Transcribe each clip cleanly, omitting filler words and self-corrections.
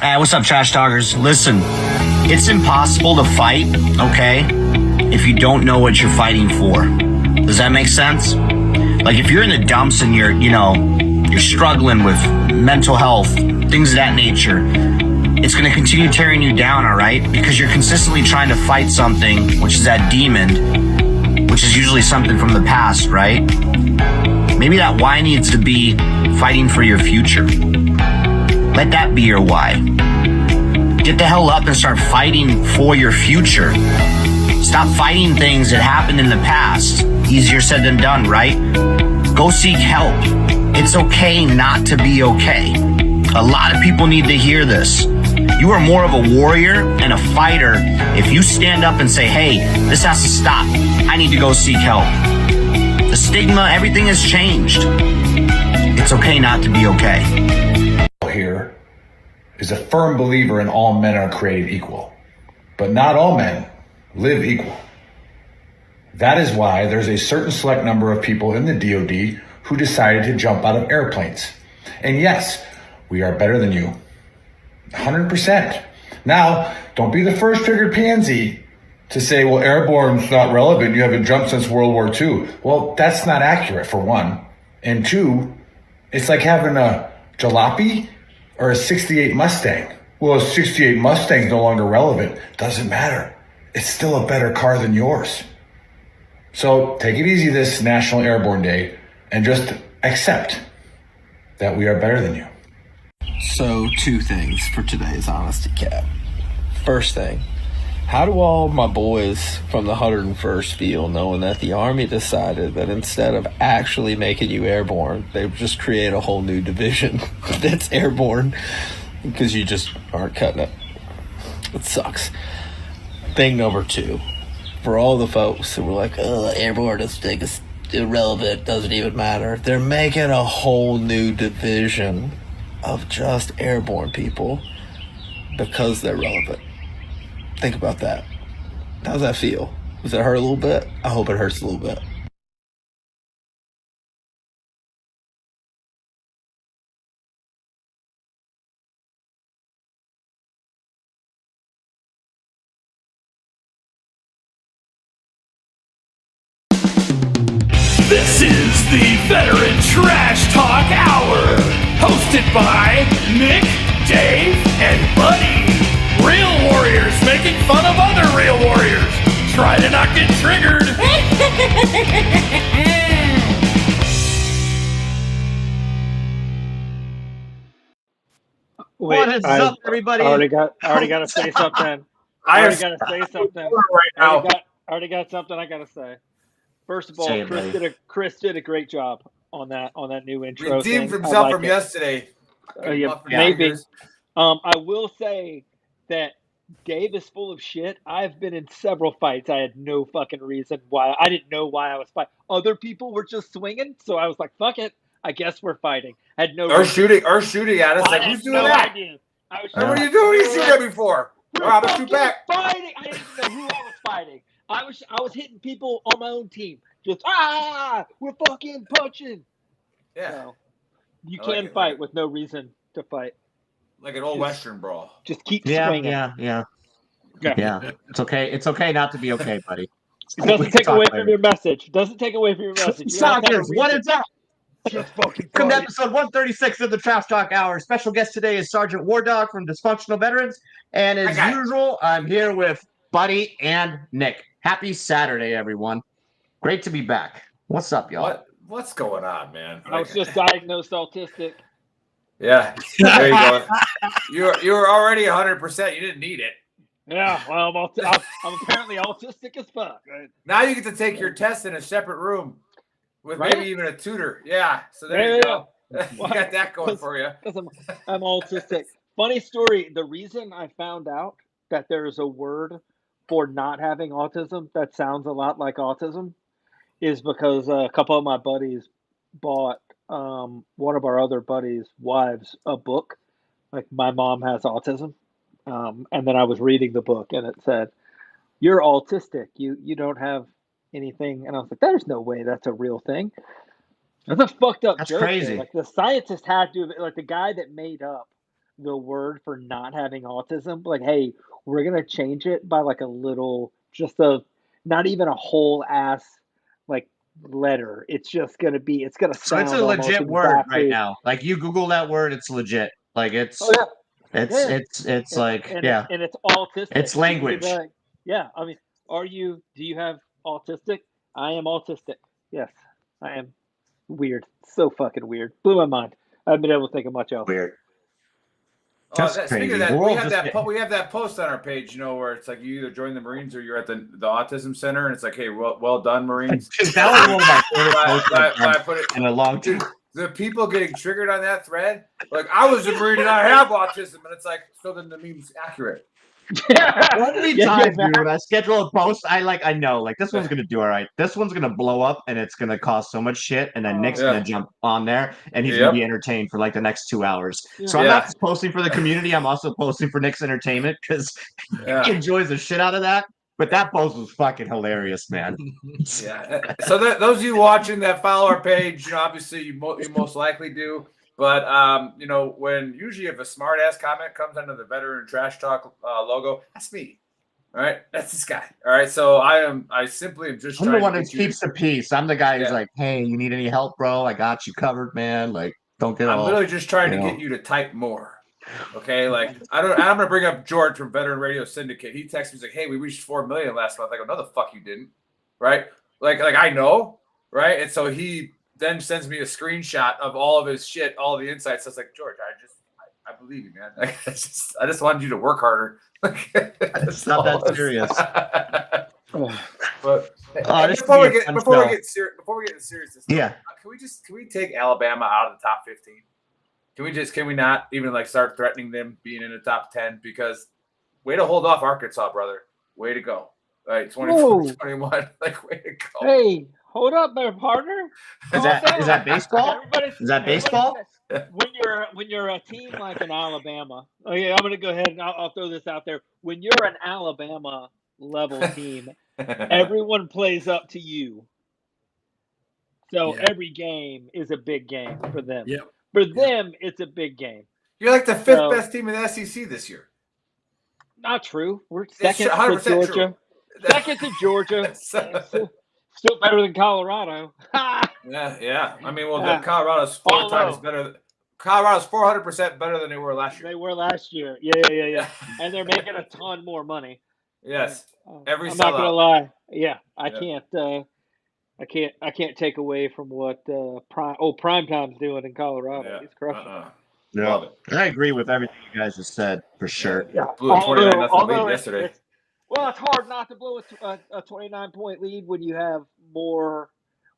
What's up, trash talkers? Listen, it's impossible to fight, okay, if you don't know what you're fighting for. Does that make sense? Like, if you're in the dumps and you're struggling with mental health, things of that nature, it's going to continue tearing you down, all right? Because you're consistently trying to fight something, which is that demon, which is usually something from the past, right? Maybe that why needs to be fighting for your future. Let that be your why. Get the hell up and start fighting for your future. Stop fighting things that happened in the past. Easier said than done, right? Go seek help. It's okay not to be okay. A lot of people need to hear this. You are more of a warrior and a fighter if you stand up and say, hey, this has to stop. I need to go seek help. The stigma, everything has changed. It's okay not to be okay. Here is a firm believer in all men are created equal, but not all men live equal. That is why there's a certain select number of people in the DoD who decided to jump out of airplanes. And yes, we are better than you. 100%. Now, don't be the first triggered pansy to say, well, airborne's not relevant. You haven't jumped since World War II. Well, that's not accurate, for one. And two, it's like having a jalopy or a 68 Mustang. Well, a 68 Mustang's no longer relevant. Doesn't matter. It's still a better car than yours. So take it easy this National Airborne Day and just accept that we are better than you. So, two things for today's Honesty Cap. First thing, how do all my boys from the 101st feel knowing that the Army decided that instead of actually making you airborne, they would just create a whole new division that's airborne because you just aren't cutting it? It sucks. Thing number two, for all the folks who were like, oh, airborne is irrelevant, doesn't even matter. They're making a whole new division of just airborne people because they're relevant. Think about that. How's that feel? Does it hurt a little bit? I hope it hurts a little bit. This is the Veteran Trash Talk Hour, hosted by Nick, Dave, and Buddy. Real warriors making fun of other real warriors. Try to not get triggered. Wait, what is up, everybody? I already got to say something. I already got something I got to say. First of all, Chris did a great job on that new intro. Redeemed himself from yesterday. Maybe. I will say that Dave is full of shit. I've been in several fights. I had no fucking reason why. I didn't know why I was fighting. Other people were just swinging, so I was like, "Fuck it, I guess we're fighting." I had no. Or shooting at us. Like, who's doing that? What are you doing? You shoot at me for? I'm gonna shoot back. Fighting. I didn't know who I was fighting. I was hitting people on my own team. Just we're fucking punching. Yeah. So, you can fight with no reason to fight. Like an old Western brawl. Just keep swinging. Yeah. It's okay. It's okay not to be okay, buddy. It doesn't take away from your message. Stalkers, what is up? Welcome to episode 136 of the Trash Talk Hour. Special guest today is Sgt Wardog from Dysfunctional Veterans. And as usual, I'm here with Buddy and Nick. Happy Saturday, everyone. Great to be back. What's up, y'all? What's going on, man? I was just diagnosed autistic. Yeah, there you go. You were already 100%. You didn't need it. Yeah, well, I'm apparently autistic as fuck. Right? Now you get to take your test in a separate room with maybe even a tutor. Yeah, so there you go. You got that going for you. Because I'm autistic. Funny story. The reason I found out that there's a word for not having autism that sounds a lot like autism is because a couple of my buddies bought one of our other buddies' wives a book, like My Mom Has Autism, and then I was reading the book and it said, "You're autistic. You don't have anything," and I was like, "There's no way that's a real thing." That's a fucked up. That's joke crazy. There. Like the scientist had to, like the guy that made up the word for not having autism. Like, hey, we're gonna change it by like a little, not even a whole ass like letter. It's just gonna be. It's gonna So sound it's a almost legit word right exactly. now. Like you Google that word, it's legit. Like it's Oh yeah, yeah. it's like and yeah, and it's autistic. it's You can be language. like, yeah. I mean, do you have autistic? I am autistic. Yes, I am. Weird. So fucking weird. Blew my mind. I haven't been able to think of much else. Weird. That's That's speaking crazy. of that, The we world have just that we have that post on our page, where it's like you either join the Marines or you're at the autism center, and it's like, hey, well done, Marines. that was one of my favorite posts I put it in a long time. Dude, the people getting triggered on that thread, like I was a Marine and I have autism, and it's like, so then the meme's accurate. One of these times, dude, when I schedule a post, I know, like, this one's going to do all right. This one's going to blow up, and it's going to cause so much shit, and then Nick's going to jump on there, and he's going to be entertained for, like, the next 2 hours. So I'm not just posting for the community. I'm also posting for Nick's entertainment, because he enjoys the shit out of that. But that post was fucking hilarious, man. Yeah. So those of you watching that follow our page, obviously you most likely do. But when usually if a smart ass comment comes under the Veteran Trash Talk logo, that's me. All right, that's this guy. All right, so I simply am just. I'm the one that keeps the peace. I'm the guy who's like, hey, you need any help, bro? I got you covered, man. Like, don't get. I'm literally just trying to get you to type more. Okay, like I'm gonna bring up George from Veteran Radio Syndicate. He texted me, he's like, hey, we reached 4 million last month. I go, no, the fuck you didn't, right? Like I know, right? And so he then sends me a screenshot of all of his shit, all of the insights. I was like, George, I believe you, man. I just wanted you to work harder. It's not that serious. But before we get into seriousness, yeah, can we take Alabama out of the top 15? Can we not even like start threatening them being in the top 10? Because way to hold off Arkansas, brother. Way to go. All right, 24-21. Like, way to go. Hey, hold up, my partner. Is that baseball? Is that baseball? When you're a team like an Alabama, okay, I'm gonna go ahead and I'll throw this out there. When you're an Alabama level team, everyone plays up to you. So every game is a big game for them. Yep. For them, it's a big game. You're like the fifth best team in the SEC this year. Not true. We're second to Georgia. True. Second to Georgia. Still better than Colorado. Yeah. I mean, Colorado's 4 times better. Colorado's 400% better than they were last year. They were last year. Yeah. And they're making a ton more money. Yes. I'm not gonna lie. Yeah, I can't take away from what Primetime's doing in Colorado. Yeah. He's crushing. Yeah, I agree with everything you guys just said for sure. Yeah. Blew a 29-0 lead yesterday. It's hard not to blow a 29-point lead when you have more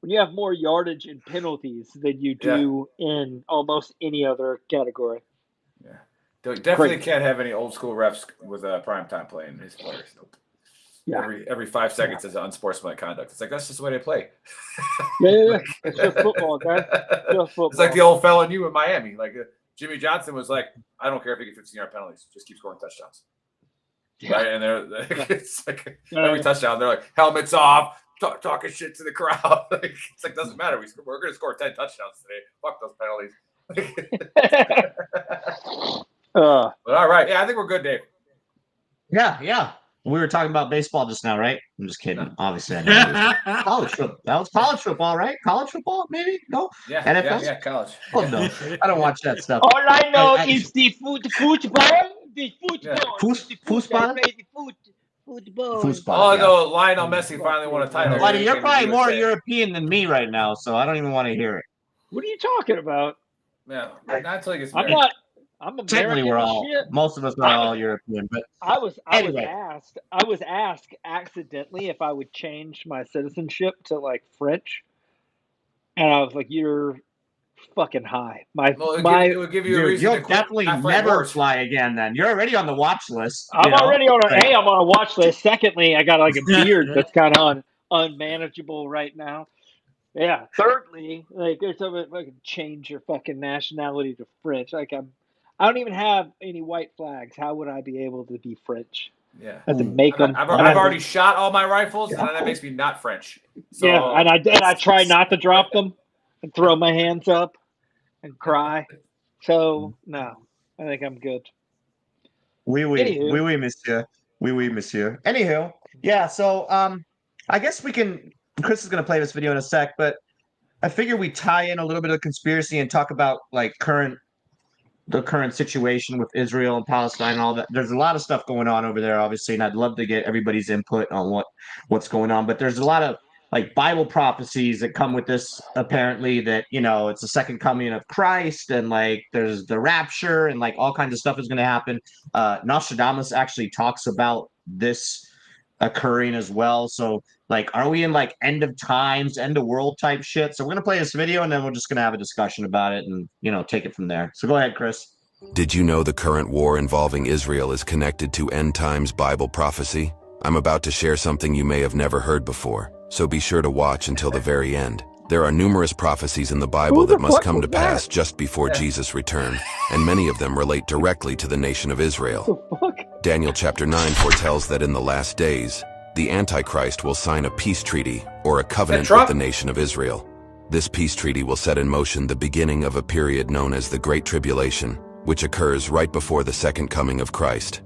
yardage and penalties than you do in almost any other category. Yeah, definitely can't have any old school refs with Primetime playing his players. Nope. Yeah. Every 5 seconds is unsportsmanlike conduct. It's like that's just the way they play. Yeah. It's just football, guys. It's like the old fella in you in Miami. Like Jimmy Johnson was like, I don't care if he gets 15-yard penalties, just keep scoring touchdowns. Yeah. Right, and it's like every touchdown, they're like helmets off, talking shit to the crowd. It's like doesn't matter. We're going to score 10 touchdowns today. Fuck those penalties. But all right, I think we're good, Dave. Yeah. We were talking about baseball just now, right? I'm just kidding. Obviously, I know. College football. That was college football, right? College football, maybe? No? Yeah, NFL? Yeah, college. Oh, no. I don't watch that stuff. All I know is the football. The football. Football. Oh, no, Lionel Messi finally won a title. Buddy, you're probably more European than me right now, so I don't even want to hear it. What are you talking about? Yeah, not until he gets married. I'm American. Technically, most of us are all European, but I was asked accidentally if I would change my citizenship to like French, and I was like, "You're fucking high." It would give you a reason. You'll definitely never fly again. Then you're already on the watch list. I'm already on I'm on a watch list. Secondly, I got like a beard that's kind of unmanageable right now. Yeah. Thirdly, like there's something fucking change your fucking nationality to French. Like I don't even have any white flags. How would I be able to be French? Yeah, I have to make them. I've already shot all my rifles, and that makes me not French. So, and I try not to drop them and throw my hands up and cry. So no, I think I'm good. Oui, monsieur. Oui, monsieur. Anywho, yeah. So, I guess we can. Chris is going to play this video in a sec, but I figure we tie in a little bit of conspiracy and talk about like the current situation with Israel and Palestine and all that. There's a lot of stuff going on over there, obviously, and I'd love to get everybody's input on what's going on. But there's a lot of like Bible prophecies that come with this, apparently, that it's the second coming of Christ, and like there's the rapture, and like all kinds of stuff is going to happen. Nostradamus actually talks about this occurring as well. So like, are we in like end of times, end of world type shit? So we're gonna play this video and then we're just gonna have a discussion about it and take it from there. So go ahead, Chris. Did you know the current war involving Israel is connected to end times Bible prophecy? I'm about to share something you may have never heard before, so be sure to watch until the very end. There are numerous prophecies in the Bible that must come to pass just before Jesus' return, and many of them relate directly to the nation of Israel. Daniel chapter 9 foretells that in the last days, the Antichrist will sign a peace treaty or a covenant with the nation of Israel. This peace treaty will set in motion the beginning of a period known as the Great Tribulation, which occurs right before the second coming of Christ.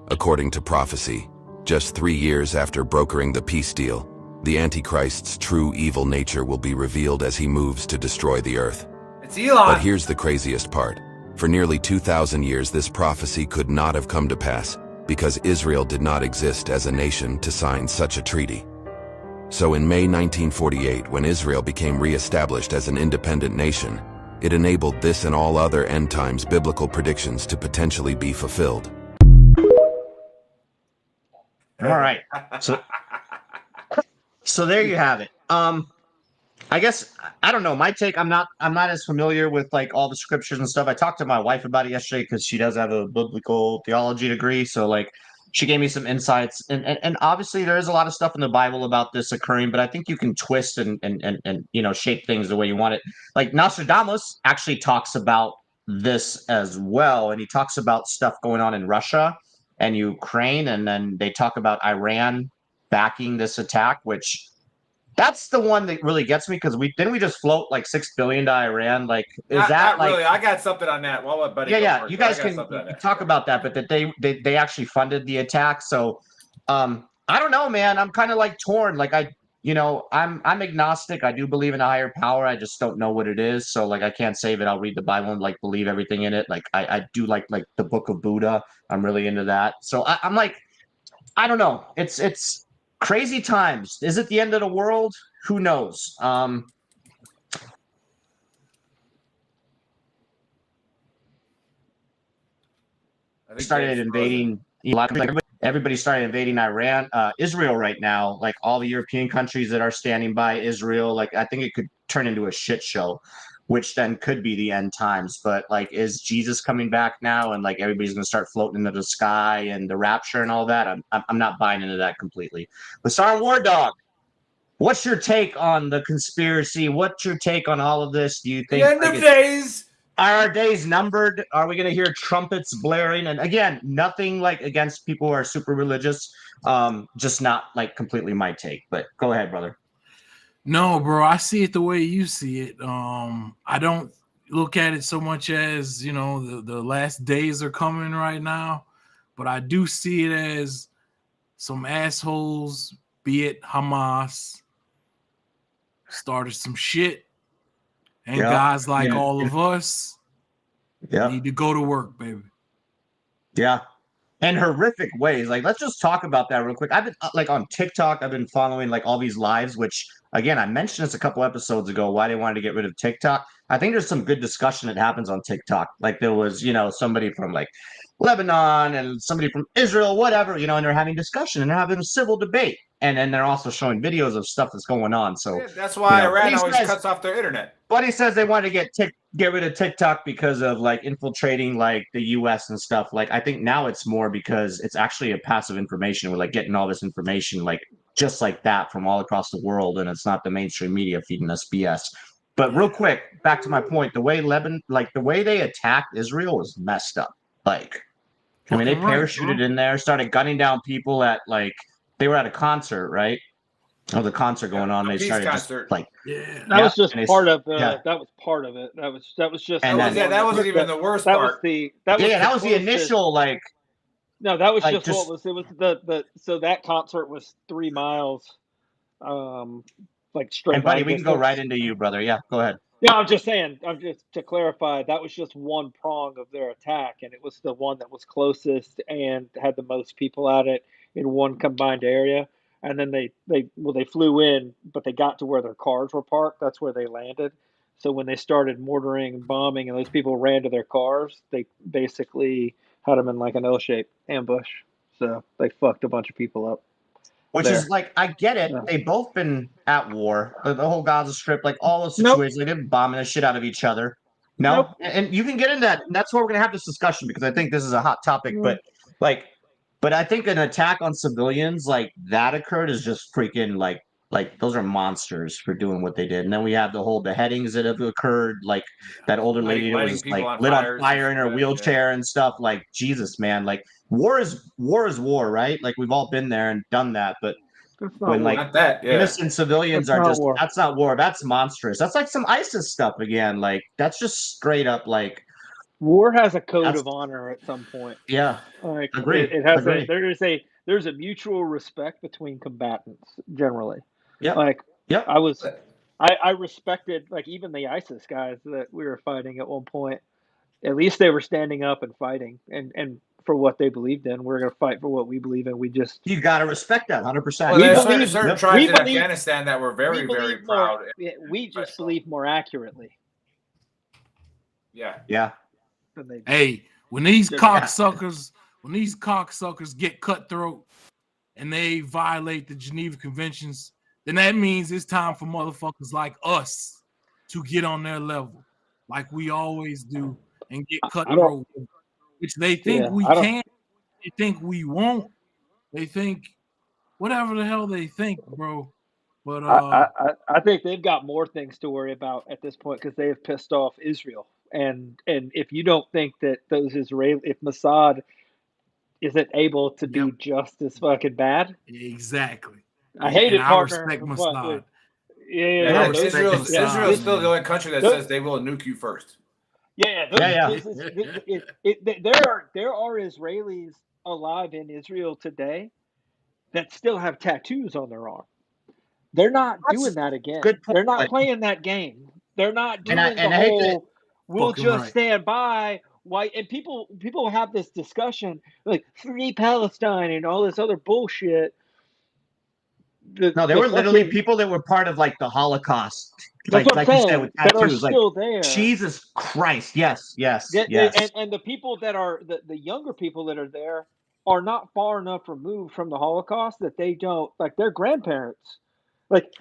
According to prophecy, just 3 years after brokering the peace deal, the Antichrist's true evil nature will be revealed as he moves to destroy the earth. It's Elon. But here's the craziest part. For nearly 2,000 years, this prophecy could not have come to pass because Israel did not exist as a nation to sign such a treaty. So in May 1948, when Israel became re-established as an independent nation, it enabled this and all other end times biblical predictions to potentially be fulfilled. All right. So there you have it. I guess I don't know. My take, I'm not as familiar with like all the scriptures and stuff. I talked to my wife about it yesterday because she does have a biblical theology degree. So like she gave me some insights, and obviously there is a lot of stuff in the Bible about this occurring, but I think you can twist and shape things the way you want it. Like Nostradamus actually talks about this as well, and he talks about stuff going on in Russia and Ukraine, and then they talk about Iran backing this attack, which that's the one that really gets me because we just float like $6 billion to Iran. Like, is that not like really? I got something on that. Well, let buddy. yeah. First, You guys can talk about that, but that they actually funded the attack. So, I don't know, man. I'm kind of like torn. Like I'm agnostic. I do believe in a higher power. I just don't know what it is. So like I can't save it. I'll read the Bible and like believe everything in it. Like I do like the Book of Buddha. I'm really into that. So I'm like, I don't know. It's crazy times. Is it the end of the world? Who knows? Started invading. Everybody started invading Iran, Israel right now. Like all the European countries that are standing by Israel. Like I think it could turn into a shit show, which then could be the end times. But like, is Jesus coming back now? And like everybody's gonna start floating into the sky and the rapture and all that. I'm not buying into that completely. But Sgt Wardog, what's your take on the conspiracy? What's your take on all of this? Do you think the end of days? Are our days numbered? Are we going to hear trumpets blaring? And again, nothing like against people who are super religious, just not like completely my take. But go ahead, brother. No, bro, I see it the way you see it. I don't look at it so much as, the last days are coming right now, but I do see it as some assholes, be it Hamas, started some shit. And guys like all of us need to go to work, baby. Yeah. In horrific ways. Like, let's just talk about that real quick. I've been like on TikTok, I've been following like all these lives, which again, I mentioned this a couple episodes ago, why they wanted to get rid of TikTok. I think there's some good discussion that happens on TikTok. Like there was, somebody from like Lebanon and somebody from Israel, whatever, and they're having discussion and they're having a civil debate. And then they're also showing videos of stuff that's going on. So that's why Iran always cuts off their internet. But he says they want to get rid of TikTok because of like infiltrating like the US and stuff. Like I think now it's more because it's actually a passive information. We're like getting all this information like just like that from all across the world, and it's not the mainstream media feeding us BS. But real quick, back to my point, the way they attacked Israel was messed up. Like, I mean, they parachuted in there, started gunning down people at like they were at a concert, right? Oh, the concert going on. They peace started concert. just like that was just part of the. yeah. That was part of it. That was just. And that wasn't even the worst that part. That was the initial like. No, that was like, just what was. It was the so that concert was 3 miles, like straight. And buddy, line we can distance. go right into you, brother. Yeah, go ahead. Yeah, I'm just saying. I'm just to clarify. That was just one prong of their attack, and it was the one that was closest and had the most people at it in one combined area. And then they flew in, but they got to where their cars were parked. That's where they landed. So when they started mortaring and bombing, and those people ran to their cars, they basically had them in like an L-shaped ambush. So they fucked a bunch of people up. Which there. is like, I get it. Yeah. They've both been at war. The whole Gaza Strip, like all those situations, They've been bombing the shit out of each other. No, and you can get into that. And that's why we're gonna have this discussion because I think this is a hot topic. But I think an attack on civilians like that occurred is just freaking like those are monsters for doing what they did. And then we have the whole beheadings that have occurred, like that older lady that was like lit on fire in her wheelchair and stuff. Like Jesus, man, like war is war, right? Like we've all been there and done that, but when like innocent civilians are just that's not war, that's monstrous. That's like some ISIS stuff again. Like that's just straight up like war has a code of honor at some point. Yeah, like agree. It has there's a mutual respect between combatants generally. Yeah, like I respected like even the ISIS guys that we were fighting at one point. At least they were standing up and fighting and for what they believed in. We're going to fight for what we believe in. You got to respect that 100%. Well, there's certain tribes in Afghanistan that were very, very proud. We just believe more accurately. Yeah. Hey, when these cocksuckers get cutthroat and they violate the Geneva Conventions, then that means it's time for motherfuckers like us to get on their level, like we always do, and get cutthroat, which they think we can, they think we won't, they think whatever the hell they think, bro. But I think they've got more things to worry about at this point because they have pissed off Israel. And if you don't think that if Mossad isn't able to be just as fucking bad, exactly. I hate it, partner. I respect Mossad. Israel's still the only country that says they will nuke you first. There are Israelis alive in Israel today that still have tattoos on their arm. They're not doing that again. They're not playing that game. They're not doing the whole. We'll just stand by. Why? And people have this discussion like free Palestine and all this other bullshit. They were literally people that were part of like the Holocaust, like you said, with tattoos. Like still there. Jesus Christ! Yes. And the people that are the younger people that are there are not far enough removed from the Holocaust that they don't like their grandparents. Like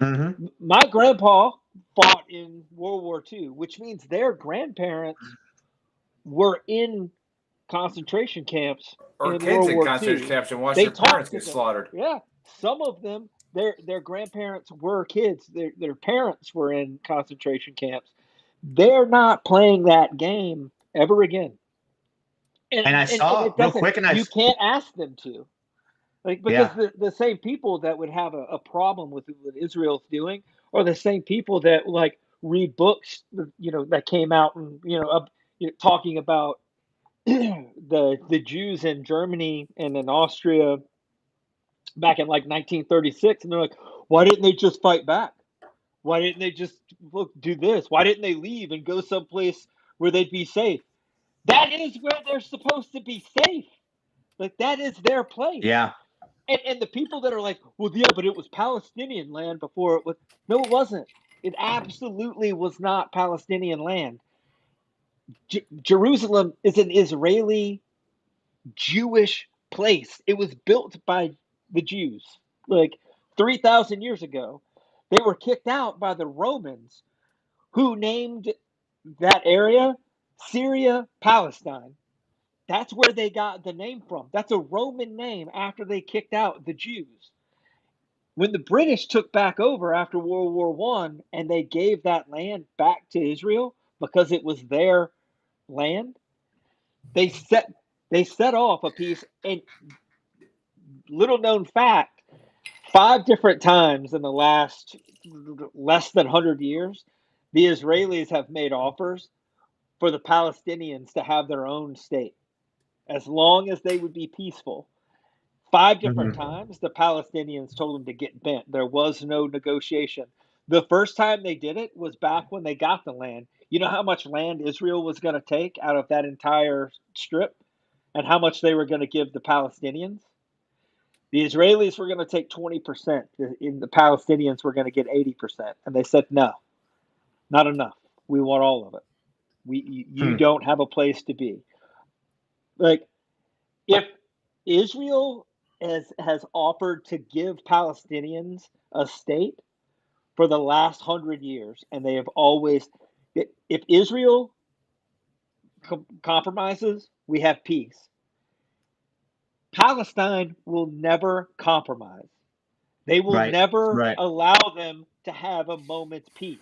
my grandpa fought in World War II, which means their grandparents were in concentration camps or kids in concentration camps and watched their parents get slaughtered. Yeah, some of them, their grandparents were kids. Their parents were in concentration camps. They're not playing that game ever again. And I saw real quick, and you can't ask them to. Like because the same people that would have a problem with what Israel's doing are the same people that like read books, that came out and talking about the Jews in Germany and in Austria back in like 1936, and they're like, why didn't they just fight back? Why didn't they just do this? Why didn't they leave and go someplace where they'd be safe? That is where they're supposed to be safe. Like that is their place. Yeah. And the people that are like, well, yeah, but it was Palestinian land before it was. No, it wasn't. It absolutely was not Palestinian land. Jerusalem is an Israeli Jewish place. It was built by the Jews like 3,000 years ago. They were kicked out by the Romans who named that area Syria, Palestine. That's where they got the name from. That's a Roman name after they kicked out the Jews. When the British took back over after World War I and they gave that land back to Israel because it was their land, they set off a piece. And little known fact, 5 different times in the last less than 100 years, the Israelis have made offers for the Palestinians to have their own state, as long as they would be peaceful. 5 different times, the Palestinians told them to get bent. There was no negotiation. The first time they did it was back when they got the land. You know how much land Israel was going to take out of that entire strip and how much they were going to give the Palestinians? The Israelis were going to take 20%, and the Palestinians were going to get 80%. And they said, no, not enough. We want all of it. You don't have a place to be. Like, if Israel has offered to give Palestinians a state for the last 100 years, and they have always, if Israel compromises, we have peace. Palestine will never compromise. They will never allow them to have a moment's peace.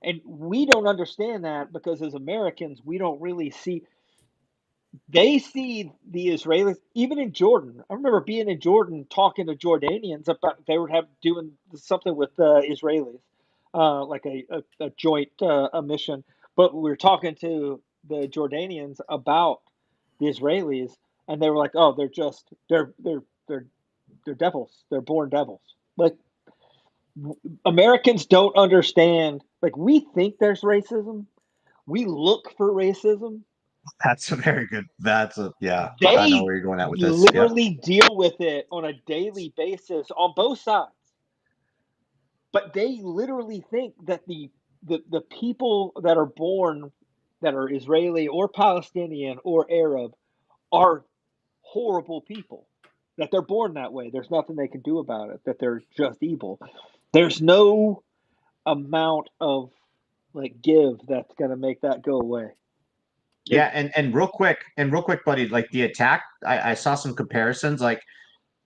And we don't understand that because as Americans, we don't really see. They see the Israelis, even in Jordan. I remember being in Jordan talking to Jordanians about they were doing something with Israelis, like a joint mission. But we were talking to the Jordanians about the Israelis, and they were like, "Oh, they're devils. They're born devils." Like, Americans don't understand. Like, we think there's racism. We look for racism. That's a very good. I know where you're going at with this. Literally deal with it on a daily basis on both sides. But they literally think that the people that are born, that are Israeli or Palestinian or Arab, are horrible people. That they're born that way. There's nothing they can do about it. That they're just evil. There's no amount of give that's going to make that go away. Yeah, and real quick, buddy, like the attack, I saw some comparisons, like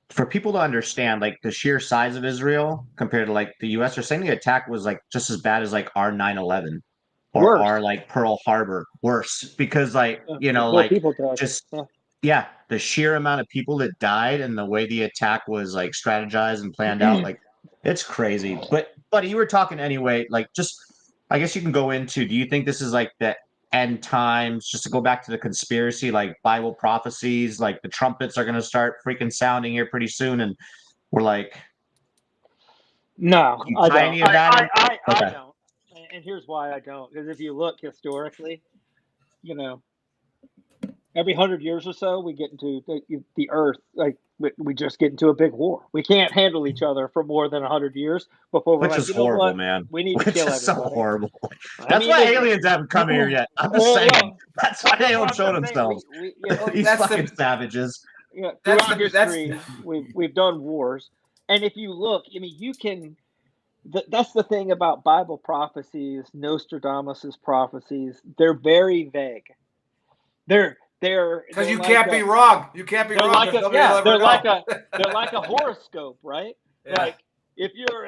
for people to understand, like the sheer size of Israel compared to like the U.S. They're saying the attack was like just as bad as like our 9/11 or our like Pearl Harbor, worse because the sheer amount of people that died and the way the attack was like strategized and planned out, like it's crazy. But buddy, you were talking anyway, like just I guess you can go into. Do you think this is like the end times, just to go back to the conspiracy, like Bible prophecies, like the trumpets are going to start freaking sounding here pretty soon, and we're like, no, I don't. I Okay. don't. And here's why I don't. Because if you look historically, every 100 years or so, we get into the earth, like we just get into a big war. We can't handle each other for more than 100 years before we're horrible, man. We need to kill everybody. So horrible. That's why aliens haven't come here yet. I'm just saying. That's why they don't show themselves. These fucking savages. Throughout history, we've done wars, and if you look, you can. That's the thing about Bible prophecies, Nostradamus' prophecies. They're very vague. They're because you can't be wrong. You can't be wrong. They're like a horoscope, right? Yeah. Like if you're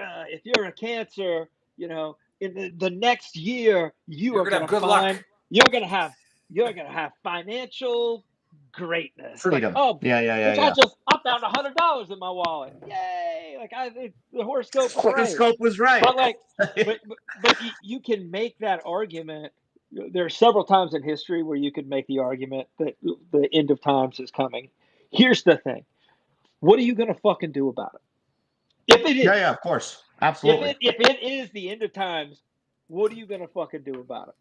a Cancer, in the next year you're gonna have luck. You're gonna have financial greatness. Freedom. Like, yeah. I found $100 in my wallet. Yay! Like the horoscope was right. But you can make that argument. There are several times in history where you could make the argument that the end of times is coming. Here's the thing. What are you going to fucking do about it? If it is, yeah, of course. Absolutely. If it is the end of times, what are you going to fucking do about it?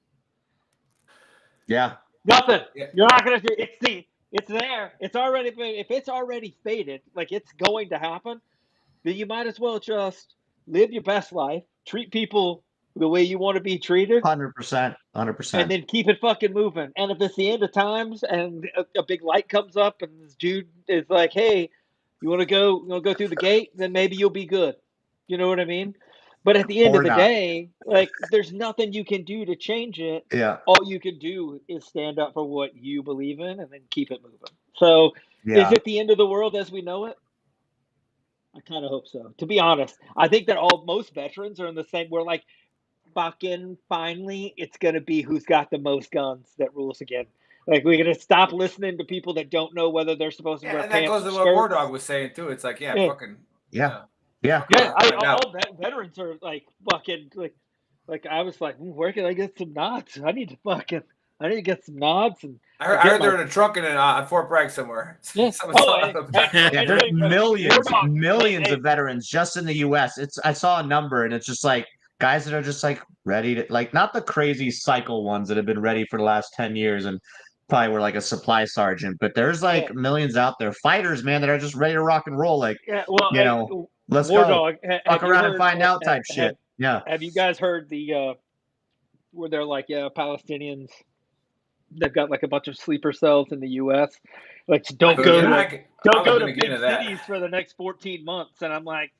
Yeah. Nothing. Yeah. You're not going to do it. It's there. It's already been, if it's already faded, like it's going to happen, then you might as well just live your best life, treat people the way you want to be treated. 100%. And then keep it fucking moving. And if it's the end of times and a big light comes up and this dude is like, hey, you want to go through the gate? Then maybe you'll be good. You know what I mean? But at the end of the day, like there's nothing you can do to change it. Yeah. All you can do is stand up for what you believe in and then keep it moving. So is it the end of the world as we know it? I kind of hope so. To be honest, I think that most veterans are in the same. We're like, fucking finally, it's going to be who's got the most guns that rules again. Like, we're going to stop listening to people that don't know whether they're supposed to wear pants. And that goes to what Wardog was saying, too. It's like, fucking... Yeah. All veterans are like fucking like I was like, where can I get some nods? I need to get some nods. And I heard they're in a trunk at Fort Bragg somewhere. Yeah. There's millions of veterans just in the U.S. I saw a number, and it's just like guys that are just like ready to, like, not the crazy cycle ones that have been ready for the last 10 years and probably were like a supply sergeant, but there's like millions out there, fighters, man, that are just ready to rock and roll. Like, let's Wardog, go, fuck around and find out type shit. Yeah. Have you guys heard the where they're like, Palestinians? They've got like a bunch of sleeper cells in the U.S. Like, don't go to big cities for the next 14 months. And I'm like,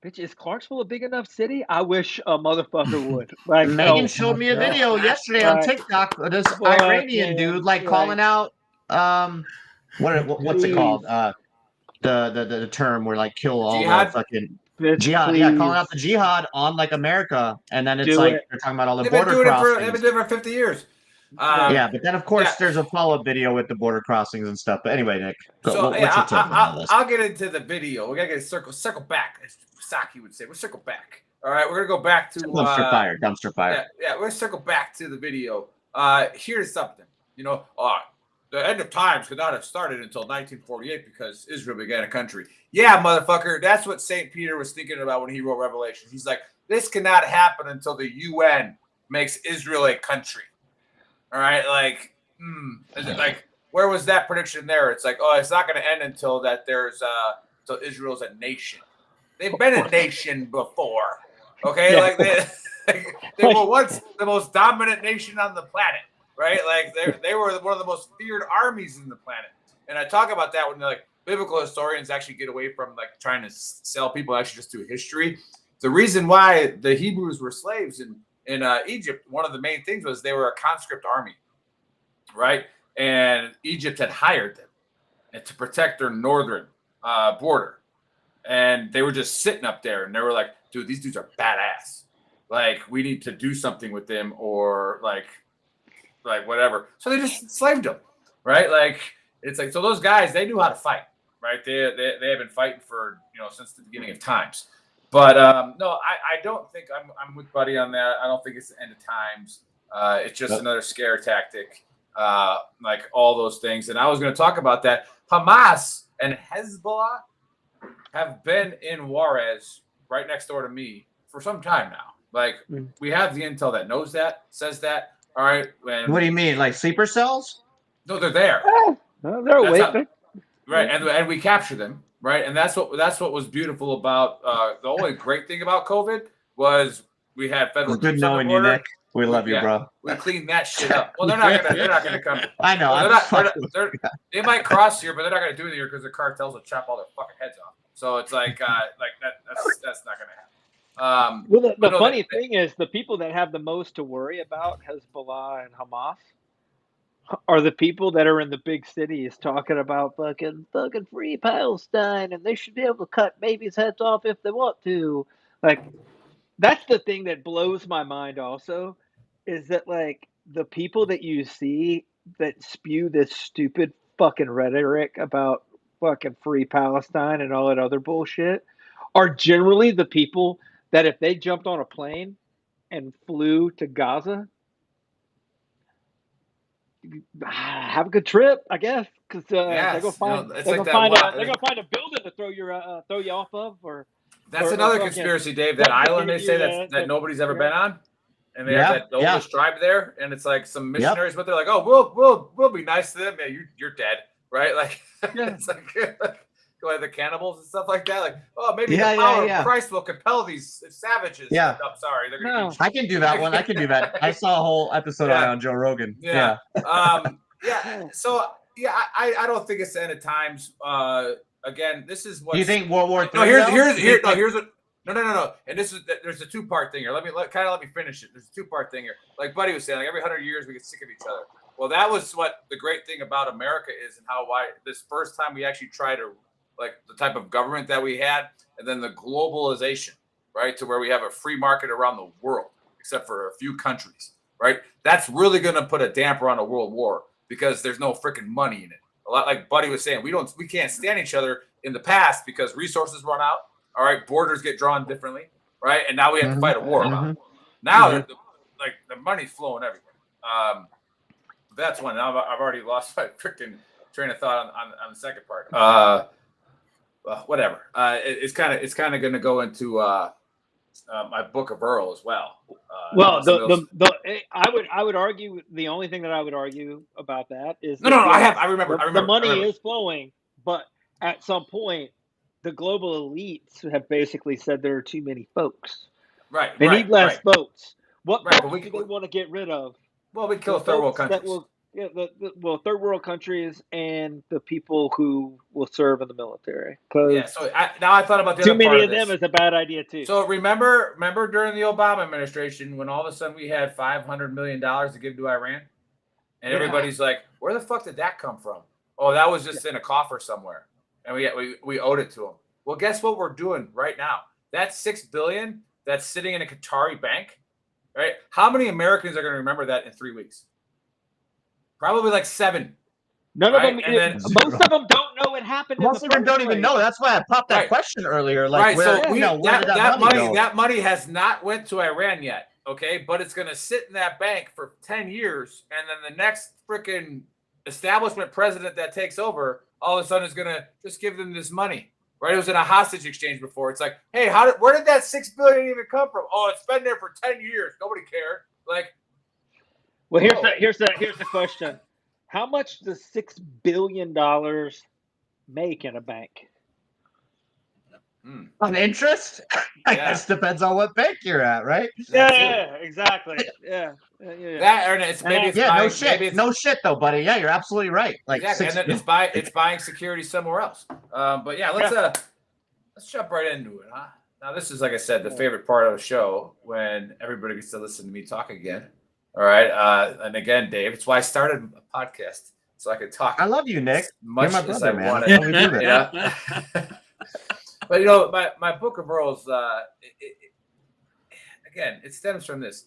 bitch, is Clarksville a big enough city? I wish a motherfucker would. Like, Megan showed me a video yesterday on TikTok of this Iranian dude calling out what's it called? The term where like kill all the fucking jihad. Yeah, calling out the jihad on like America, and then it's they're talking about all the border crossings. They've been doing it for 50 years. But then of course there's a follow-up video with the border crossings and stuff. But anyway, Nick, what's your take on this? I'll get into the video. We gotta get a circle back, as Saki would say. We'll circle back. All right, we're gonna go back to dumpster fire. Yeah, we're gonna circle back to the video. Here's something. The end of times could not have started until 1948 because Israel began a country. Yeah, motherfucker, that's what St. Peter was thinking about when he wrote Revelation. He's like, this cannot happen until the UN makes Israel a country. All right, where was that prediction there? It's like, it's not going to end until until Israel's a nation. They've been a nation before, okay? Like they were once the most dominant nation on the planet, right? Like they were one of the most feared armies in the planet. And I talk about that when biblical historians actually get away from like trying to sell people actually just to history. The reason why the Hebrews were slaves in Egypt, one of the main things was they were a conscript army, right? And Egypt had hired them to protect their northern border. And they were just sitting up there, and they were like, dude, these dudes are badass. Like, we need to do something with them, or like whatever. So they just enslaved them, right? Like, it's like, so those guys, they knew how to fight, right? They have been fighting for, since the beginning of times. But no, I don't think I'm with Buddy on that. I don't think it's the end of times. It's just another scare tactic, like all those things. And I was going to talk about that. Hamas and Hezbollah have been in Juarez, right next door to me, for some time now. Like, we have the intel that knows that, says that. All right. And what do you mean, like sleeper cells? No, they're there. They're awake. Right, and we capture them. Right, and that's what was beautiful about the only great thing about COVID was we had federal. Good knowing you, Nick. We love you, bro. We cleaned that shit up. Well, they're not gonna come. I know. Well, they might cross here, but they're not gonna do it here because the cartels will chop all their fucking heads off. So it's like that's not gonna happen. Well, the funny thing is, the people that have the most to worry about, Hezbollah and Hamas, are the people that are in the big cities talking about fucking free Palestine, and they should be able to cut babies' heads off if they want to. Like, that's the thing that blows my mind also, is that like the people that you see that spew this stupid fucking rhetoric about fucking free Palestine and all that other bullshit are generally the people that if they jumped on a plane and flew to Gaza, have a good trip, I guess, because they're gonna find a building to throw you off of, or that's another conspiracy, Dave. That island they say that nobody's ever been on, and they have that oldest tribe there, and it's like some missionaries, but they're like, oh, we'll be nice to them. Yeah, you're dead, right? Like, it's like the cannibals and stuff like that. Like, oh, maybe the power of Christ will compel these savages. Yeah. Oh, sorry. They're gonna I can do that one. I can do that. I saw a whole episode on Joe Rogan. Yeah. So, I don't think it's the end of times. Again, this is what. Do you think World War III? No, here's what. No. And there's a two-part thing here. Let me finish it. There's a two-part thing here. Like Buddy was saying, like every 100 years we get sick of each other. Well, that was what the great thing about America is, and why this first time we actually try to, like, the type of government that we had, and then the globalization, right, to where we have a free market around the world, except for a few countries, right? That's really going to put a damper on a world war because there's no freaking money in it. A lot like Buddy was saying, we can't stand each other in the past because resources run out, All right, borders get drawn differently, right? And now we have to fight a war about it. Now, the money's flowing everywhere. That's one. Now I've already lost my freaking train of thought on the second part. Whatever. It's kind of going to go into my book of Earl as well. I would argue the only thing that I would argue about that is I remember the money is flowing, but at some point the global elites have basically said there are too many folks. Right. They need less folks. What folks do they want to get rid of? Well, we kill third world countries. Third world countries and the people who will serve in the military. So now I thought about the too other many part of them is a bad idea too. So remember during the Obama administration when all of a sudden we had $500 million to give to Iran, and everybody's like, "Where the fuck did that come from?" Oh, that was just in a coffer somewhere, and we owed it to them. Well, guess what we're doing right now? That $6 billion that's sitting in a Qatari bank, right? How many Americans are going to remember that in 3 weeks? Probably like 7. None of them. Most of them don't know it happened. Most of them don't even know. That's why I popped that question earlier. Like, where did that money go? That money has not went to Iran yet. Okay, but it's going to sit in that bank for 10 years, and then the next freaking establishment president that takes over, all of a sudden is going to just give them this money. Right? It was in a hostage exchange before. It's like, hey, where did that $6 billion even come from? Oh, it's been there for 10 years. Nobody cared. Like. Well, here's the question: how much does $6 billion make in a bank? On interest? I guess depends on what bank you're at, right? Yeah, exactly. Yeah. That or it's maybe no shit though, buddy. Yeah, you're absolutely right. Like exactly. And then it's buying security somewhere else. But yeah, let's jump right into it, huh? Now this is, like I said, the favorite part of the show when everybody gets to listen to me talk again. All right. And again, Dave, it's why I started a podcast so I could talk. I love you, Nick. Much You're my brother, as I man. wanted. But my book of Earls, again, it stems from this.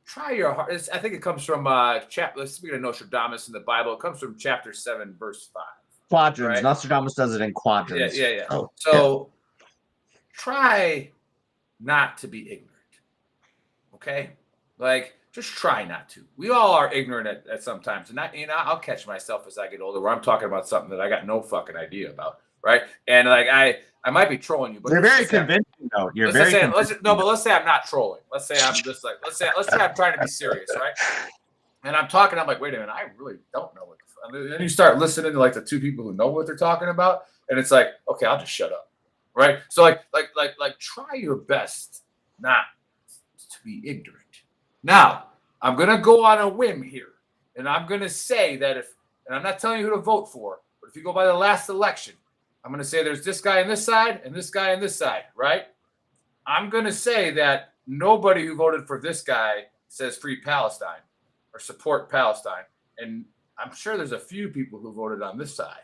Try your heart. I think it comes from speaking of Nostradamus in the Bible, it comes from chapter 7, verse 5. Quadrants. Right? Nostradamus does it in quadrants. Yeah. Oh, so try not to be ignorant. Okay? Like, just try not to. We all are ignorant at some times. And I'll catch myself as I get older where I'm talking about something that I got no fucking idea about. Right. And like I might be trolling you, but you're very convincing though. But let's say I'm not trolling. Let's say I'm just like, let's say I'm trying to be serious, right? And I'm talking, I'm like, wait a minute, I really don't know what the fuck. And then you start listening to like the two people who know what they're talking about, and it's like, okay, I'll just shut up. Right. So like try your best not to be ignorant. Now, I'm going to go on a whim here, and I'm going to say that and I'm not telling you who to vote for, but if you go by the last election, I'm going to say there's this guy on this side and this guy on this side, right? I'm going to say that nobody who voted for this guy says free Palestine or support Palestine. And I'm sure there's a few people who voted on this side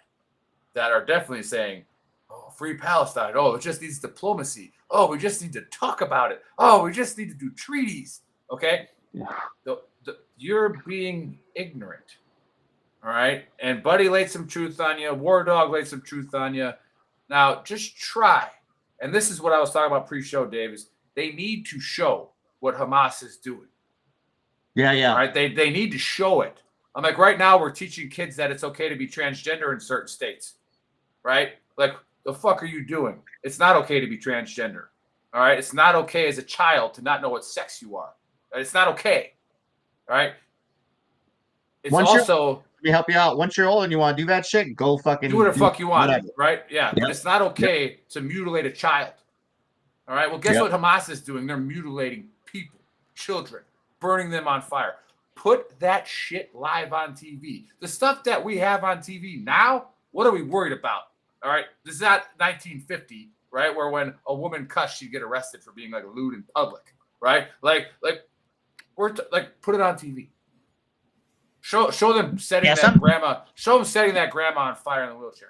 that are definitely saying, oh, free Palestine. Oh, it just needs diplomacy. Oh, we just need to talk about it. Oh, we just need to do treaties. Okay? You're being ignorant. All right? And Buddy laid some truth on you. Wardog laid some truth on you. Now, just try. And this is what I was talking about pre-show, Dave, is they need to show what Hamas is doing. Yeah. All right? They need to show it. I'm like, right now we're teaching kids that it's okay to be transgender in certain states. Right? Like, the fuck are you doing? It's not okay to be transgender. All right? It's not okay as a child to not know what sex you are. It's not okay. All right? It's also... Let me help you out. Once you're old and you want to do that shit, go fucking do whatever the fuck you want, whatever. Right? Yeah. But it's not okay to mutilate a child. All right? Well, guess what Hamas is doing? They're mutilating people, children, burning them on fire. Put that shit live on TV. The stuff that we have on TV now, what are we worried about? All right? This is not 1950, right? Where when a woman cussed, she'd get arrested for being like lewd in public, right? Like put it on TV. Show them setting that grandma. Show them setting that grandma on fire in the wheelchair.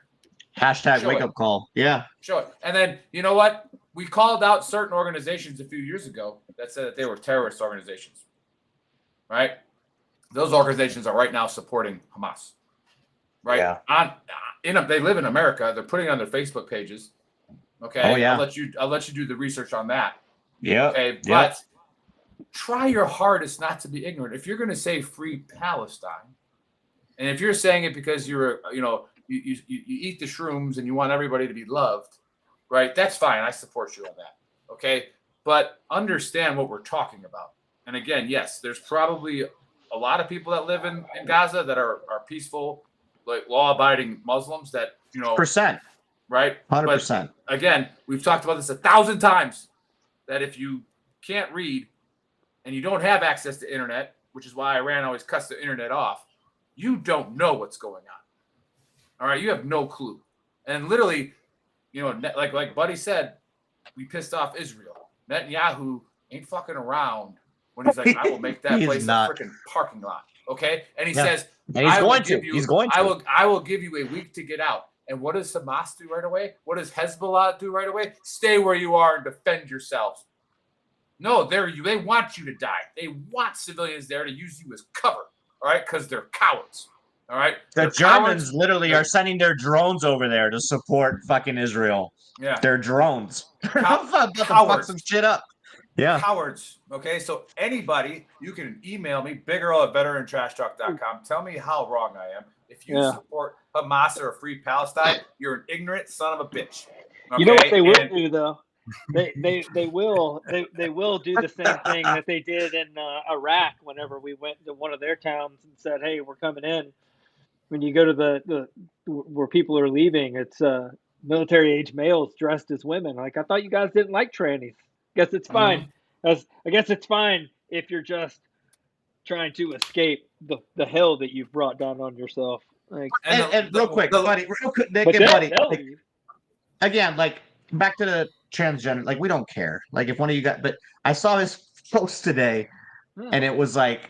Hashtag wake up call. Yeah. Show it. And then you know what? We called out certain organizations a few years ago that said that they were terrorist organizations. Right? Those organizations are right now supporting Hamas. Right? Yeah. They live in America. They're putting it on their Facebook pages. Okay. Oh, yeah. I'll let you do the research on that. Yeah. Okay. But try your hardest not to be ignorant. If you're going to say free Palestine, and if you're saying it because you're, you eat the shrooms and you want everybody to be loved, right? That's fine. I support you on that. Okay. But understand what we're talking about. And again, yes, there's probably a lot of people that live in Gaza that are peaceful, like law-abiding Muslims that, percent. Right? 100%. But again, we've talked about this 1,000 times, that if you can't read and you don't have access to internet, which is why Iran always cuts the internet off, you don't know what's going on. All right? You have no clue. And literally, like Buddy said, we pissed off Israel. Netanyahu ain't fucking around when he's like, I will make that place a freaking parking lot. Okay? And he says, and he's going to. I will give you a week to get out. And what does Hamas do right away? What does Hezbollah do right away? Stay where you are and defend yourselves. No, they want you to die. They want civilians there to use you as cover, all right? Because they're cowards, all right? The Germans literally are sending their drones over there to support fucking Israel. Yeah. They're drones. About to fuck some shit up. Yeah. Cowards. Okay, so anybody, you can email me, bigearl@veterantrashtalk.com. Tell me how wrong I am. If you support Hamas or a free Palestine, you're an ignorant son of a bitch. Okay? You know what they will do, though? They will do the same thing that they did in Iraq whenever we went to one of their towns and said, hey, we're coming in. When you go to the where people are leaving, it's military-age males dressed as women. Like, I thought you guys didn't like trannies. Guess it's fine. I guess it's fine if you're just trying to escape the hell that you've brought down on yourself. Like, and real quick, buddy, Nick and buddy, again, like back to the transgender, like we don't care. Like if one of you got, but I saw this post today, and it was like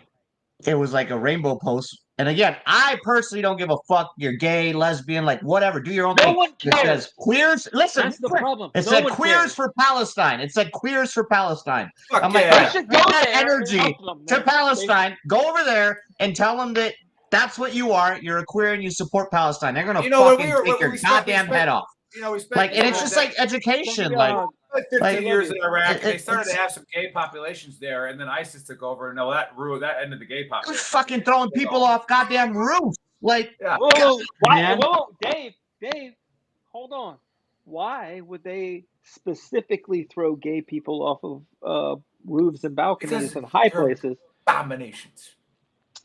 a rainbow post. And again, I personally don't give a fuck. You're gay, lesbian, like whatever. Do your own thing. No one cares. It says queers. Listen, that's the problem. It said queers for Palestine. It said queers for Palestine. Fuck I'm like, yeah. get that energy to Palestine. Go over there and tell them that that's what you are. You're a queer and you support Palestine. They're gonna fucking take your goddamn head off. We spent, like, and it's just like education. Like 15 years in Iraq, they started to have some gay populations there, and then ISIS took over, and that ended the gay population. They're fucking throwing people off goddamn roofs. Like, whoa, Dave, hold on. Why would they specifically throw gay people off of roofs and balconies and high places? Abominations.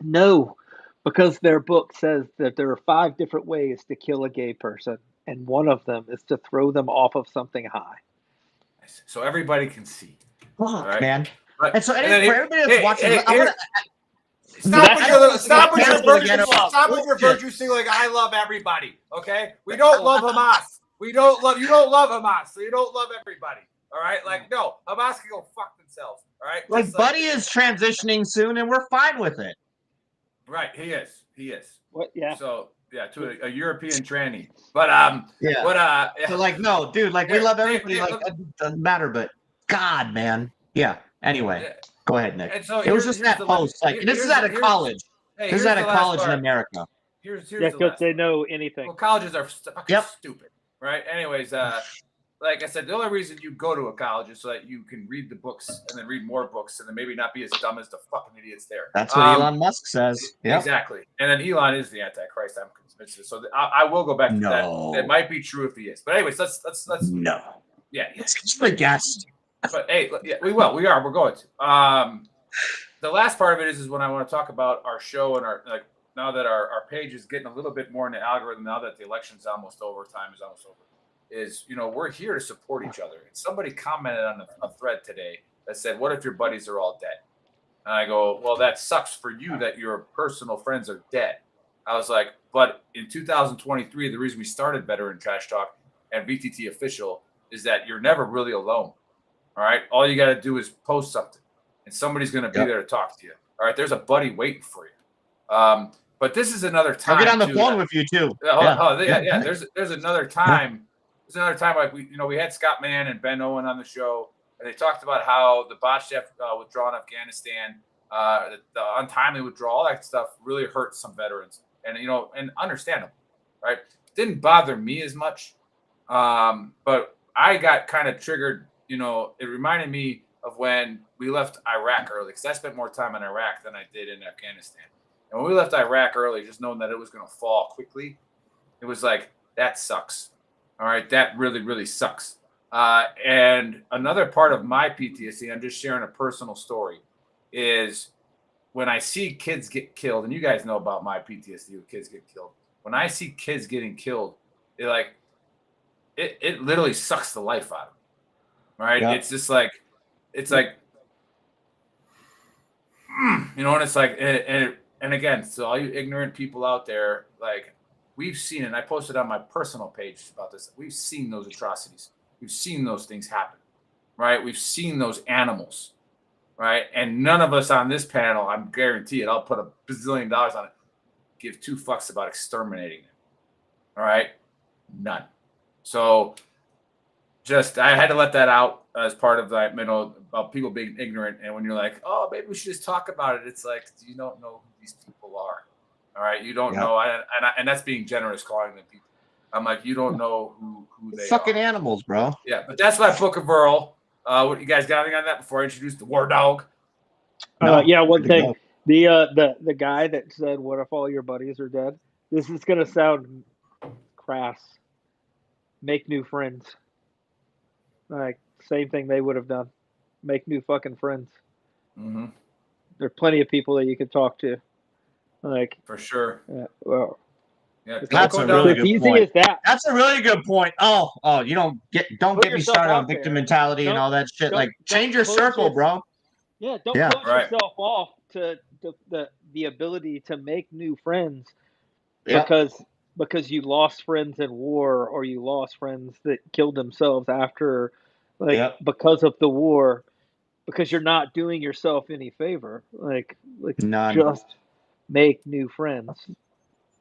No, because their book says that there are 5 different ways to kill a gay person, and one of them is to throw them off of something high. So everybody can see. Fuck, right? man. Right. And so, for everybody that's watching, stop with your virtue signaling. Like, I love everybody. Okay, we don't love Hamas. You don't love Hamas, so you don't love everybody. All right, like no, Hamas can go fuck themselves. All right, like Buddy is transitioning soon, and we're fine with it. Right, he is. What? Yeah. So. Yeah, to a European tranny, but So like, no, dude, like we love everybody. Like, it doesn't matter, but God, man, yeah. Anyway, go ahead, Nick. So it was just that post. Like, this is at a college. This is at a college in America. Here's because they know anything. Well, colleges are fucking stupid, right? Anyways, like I said, the only reason you go to a college is so that you can read the books and then read more books and then maybe not be as dumb as the fucking idiots there. That's what Elon Musk says. Yep. Exactly. And then Elon is the Antichrist. I'm convinced. So I will go back to that. It might be true if he is. But anyways, let's no. Yeah. It's just a guess. But hey, yeah, we will. We are. We're going to. The last part of it is when I want to talk about our show and our now that our page is getting a little bit more in the algorithm now that the election's almost over, time is almost over. Is, we're here to support each other. And somebody commented on a thread today that said, what if your buddies are all dead? And I go, well, that sucks for you that your personal friends are dead. I was like, but in 2023, the reason we started Veteran Trash Talk and VTT Official is that you're never really alone. All right. All you got to do is post something and somebody's going to be there to talk to you. All right. There's a buddy waiting for you. But this is another time. I'll get on the phone with you too. Yeah. There's another time. There's another time, like we had Scott Mann and Ben Owen on the show, and they talked about how the botched withdrawal in Afghanistan, the untimely withdrawal, all that stuff really hurt some veterans, and and understandable, right? Didn't bother me as much, but I got kind of triggered. You know, it reminded me of when we left Iraq early, because I spent more time in Iraq than I did in Afghanistan. And when we left Iraq early, just knowing that it was going to fall quickly, it was like, that sucks. All right, that really, really sucks. And another part of my PTSD, I'm just sharing a personal story, is when I see kids get killed, and you guys know about my PTSD when kids get killed. When I see kids getting killed, it literally sucks the life out of them. Right? Yeah. It's just like, it's like, you know, and it's like, and again, so all you ignorant people out there, like, we've seen it. And I posted on my personal page about this. We've seen those atrocities. We've seen those things happen, right? We've seen those animals, right? And none of us on this panel, I'm guarantee it, I'll put $1 bazillion on it, give 2 fucks about exterminating them, all right? None. So just, I had to let that out as part of that, you know, about people being ignorant. And when you're like, oh, maybe we should just talk about it, it's like, you don't know who these people are, all right? You don't know, and that's being generous calling them people. I'm like, you don't know who they fucking are. Animals, bro. Yeah, but that's my book of Earl. What you guys got anything on that before I introduce the War Dog? Yeah, one thing. The guy that said, "What if all your buddies are dead?" This is gonna sound crass. Make new friends. Like, same thing they would have done. Make new fucking friends. Mm-hmm. There are plenty of people that you can talk to. Like, for sure. Well. Yeah, that's a really good point. That. That's a really good point. Oh, you don't get me started on victim mentality and all that shit. Like, change your circle, bro. Yeah, don't close yourself off to the ability to make new friends because you lost friends in war, or you lost friends that killed themselves after, because of the war, because you're not doing yourself any favor. Like none. Just make new friends.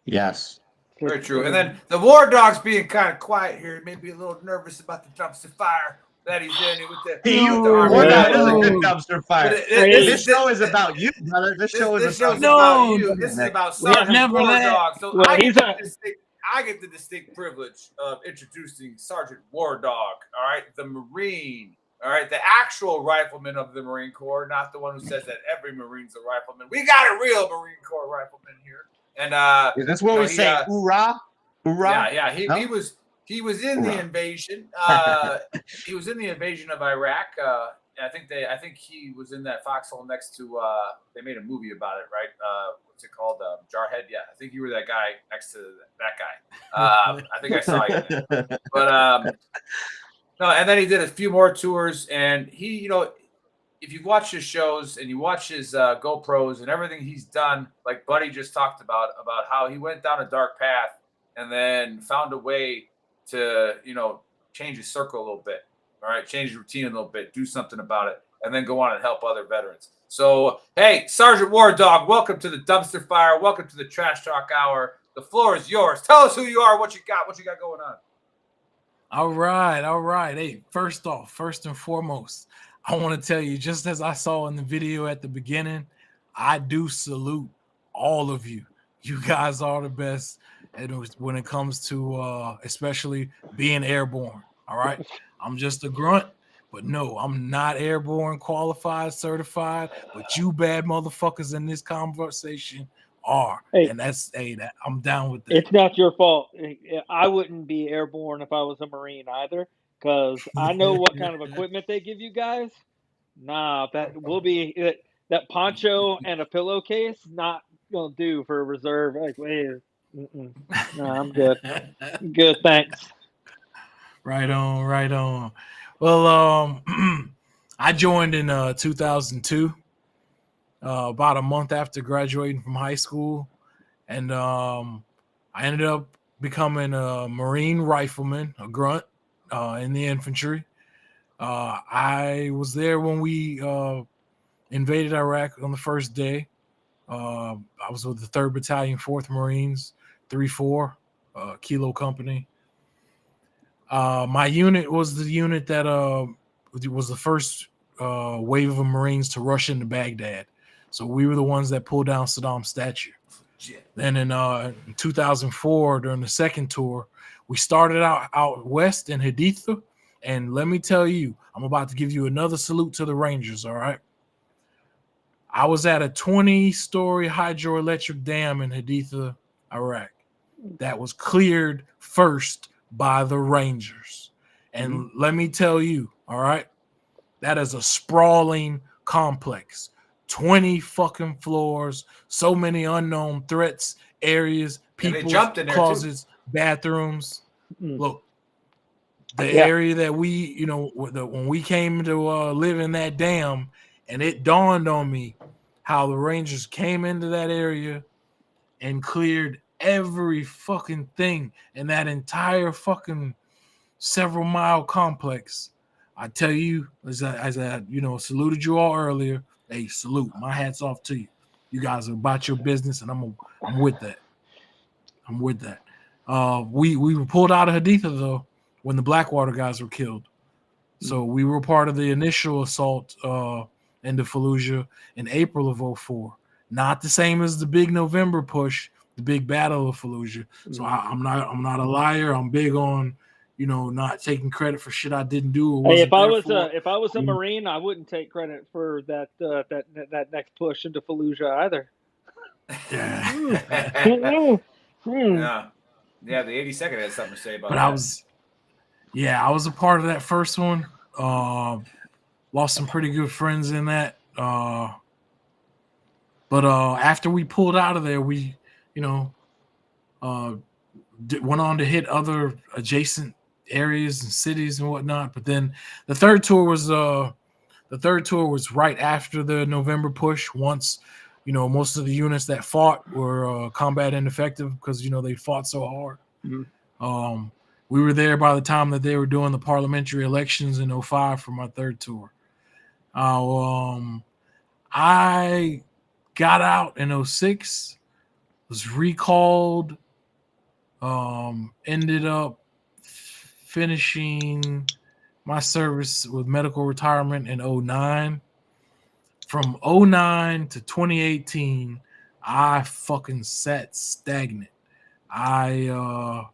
Yes. Very true. And then the War Dog's being kind of quiet here, maybe a little nervous about the dumpster fire that he's in with the army. War Dog is a good dumpster fire. This show is about you, brother. This show is about you. This is about Sergeant Wardog. So I get the distinct privilege of introducing Sergeant Wardog. All right, the Marine. All right, the actual rifleman of the Marine Corps, not the one who says that every Marine's a rifleman. We got a real Marine Corps rifleman here. And is this what we say? Hoorah! Hoorah! Yeah. He was in the invasion. He was in the invasion of Iraq. I think he was in that foxhole next to. They made a movie about it, right? What's it called? Jarhead. Yeah, I think you were that guy next to that guy. I think I saw you there. But no, and then he did a few more tours, and he, you know, if you watch his shows and you watch his GoPros and everything he's done, like Buddy just talked about how he went down a dark path and then found a way to, you know, change his circle a little bit, all right, change his routine a little bit, do something about it, and then go on and help other veterans. So, hey, Sergeant Wardog, welcome to the Dumpster Fire. Welcome to the Trash Talk Hour. The floor is yours. Tell us who you are, what you got going on. All right. Hey, first and foremost, I want to tell you, just as I saw in the video at the beginning, I do salute all of you. You guys are the best when it comes to especially being airborne. All right. I'm just a grunt, but no, I'm not airborne qualified, certified, but you bad motherfuckers in this conversation are. And I'm down with that. It's not your fault. I wouldn't be airborne if I was a Marine either, because I know what kind of equipment they give you guys. Nah, that will be that poncho and a pillowcase not gonna do for a reserve. Like, no, I'm good. Good, thanks. Right on. Well, I joined in 2002, about a month after graduating from high school, and I ended up becoming a Marine rifleman, a grunt, in the infantry. I was there when we invaded Iraq on the first day. I was with the 3rd Battalion, 4th Marines, 3-4, Kilo Company. My unit was the unit that was the first wave of Marines to rush into Baghdad. So we were the ones that pulled down Saddam's statue. Then in 2004, during the second tour, we started out west in Haditha, And let me tell you, I'm about to give you another salute to the Rangers, all right? I was at a 20-story hydroelectric dam in Haditha, Iraq, that was cleared first by the Rangers. And let me tell you, all right, that is a sprawling complex. 20 fucking floors, so many unknown threats, areas, people, closets, bathrooms. Look, the area that we, when we came to live in that dam, and it dawned on me how the Rangers came into that area and cleared every fucking thing in that entire fucking several mile complex. I tell you, as I saluted you all earlier, hey, salute. My hat's off to you. You guys are about your business, and I'm with that. I'm with that. We were pulled out of Haditha, though, when the Blackwater guys were killed. So we were part of the initial assault into Fallujah in April of 2004. Not the same as the big November push, the big battle of Fallujah. So I'm not a liar. I'm big on, not taking credit for shit I didn't do. Or hey, if I was a Marine, I wouldn't take credit for that next push into Fallujah either. Yeah, the 82nd had something to say about that. I was a part of that first one. Lost some pretty good friends in that. But after we pulled out of there, we, went on to hit other adjacent areas and cities and whatnot. But then the third tour was right after the November push. Once, most of the units that fought were combat ineffective because they fought so hard. We were there by the time that they were doing the parliamentary elections in 2005 for my third tour. I got out in 2006, was recalled, ended up finishing my service with medical retirement in 2009. From 2009 to 2018, I fucking sat stagnant. I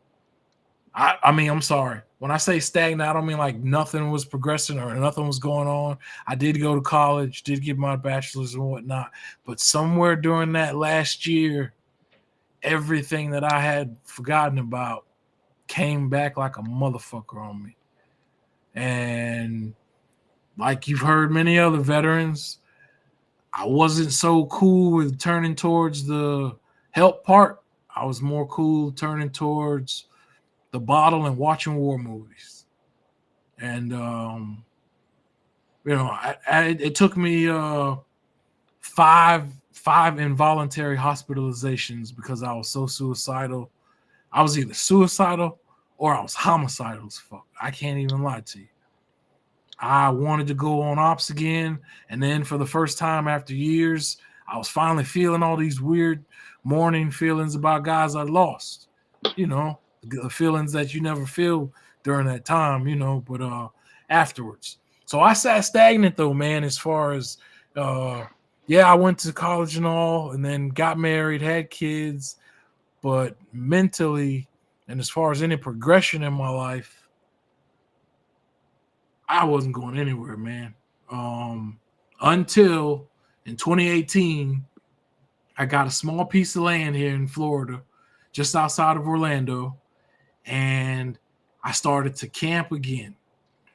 mean, I'm sorry. When I say stagnant, I don't mean like nothing was progressing or nothing was going on. I did go to college, did get my bachelor's and whatnot. But somewhere during that last year, everything that I had forgotten about came back like a motherfucker on me. And like you've heard many other veterans, I wasn't so cool with turning towards the help part. I was more cool turning towards the bottle and watching war movies. And, it took me 5 involuntary hospitalizations because I was so suicidal. I was either suicidal or I was homicidal as fuck. I can't even lie to you. I wanted to go on ops again. And then for the first time after years, I was finally feeling all these weird mourning feelings about guys I lost. The feelings that you never feel during that time, but afterwards. So I sat stagnant though, man, as far as, I went to college and all, and then got married, had kids, but mentally, and as far as any progression in my life, I wasn't going anywhere, man. Until in 2018, I got a small piece of land here in Florida, just outside of Orlando, and I started to camp again.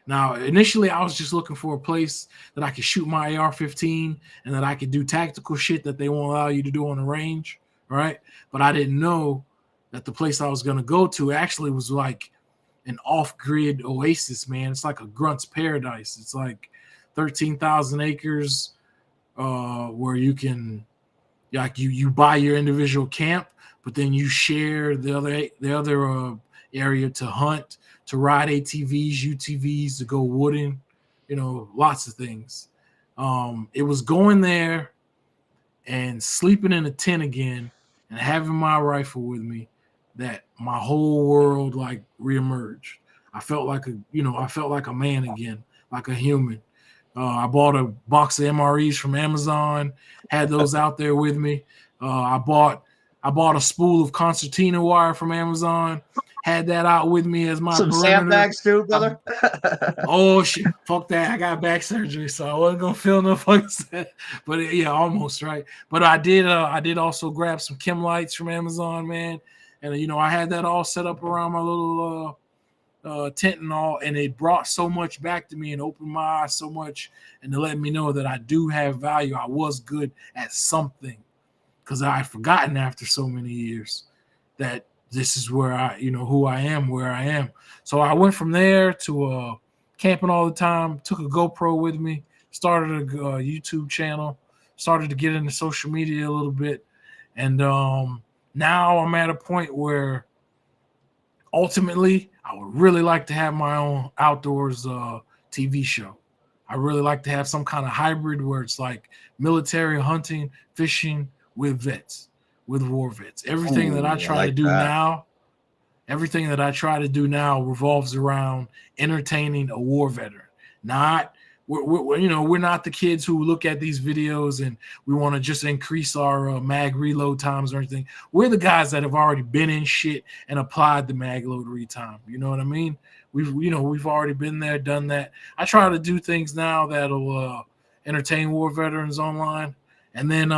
Now, initially, I was just looking for a place that I could shoot my AR-15 and that I could do tactical shit that they won't allow you to do on the range, right? But I didn't know that the place I was going to go to actually was like an off-grid oasis, man. It's like a grunt's paradise. It's like 13,000 acres where you can, like, you buy your individual camp, but then you share the other area to hunt, to ride ATVs, UTVs, to go wooding, lots of things. It was going there and sleeping in a tent again and having my rifle with me that my whole world like reemerged. I felt like a man again, like a human. I bought a box of MREs from Amazon, had those out there with me. I bought a spool of concertina wire from Amazon, had that out with me as my some perimeter. sandbags too, brother. Oh shit, fuck that! I got back surgery, so I wasn't gonna feel no fucking sad. But yeah, almost right. But I did also grab some chem lights from Amazon, man, and I had that all set up around my little tent and all, and it brought so much back to me and opened my eyes so much, and to let me know that I do have value. I was good at something, because I had forgotten after so many years that this is where I, who I am, where I am. So I went from there to camping all the time, took a GoPro with me, started a YouTube channel, started to get into social media a little bit. And now I'm at a point where ultimately I would really like to have my own outdoors TV show. I really like to have some kind of hybrid where it's like military, hunting, fishing with vets, with war vets. Everything that I try to do now revolves around entertaining a war veteran. We're not the kids who look at these videos and we want to just increase our mag reload times or anything. We're the guys that have already been in shit and applied the mag load read time. You know what I mean? We've already been there, done that. I try to do things now that'll entertain war veterans online. And then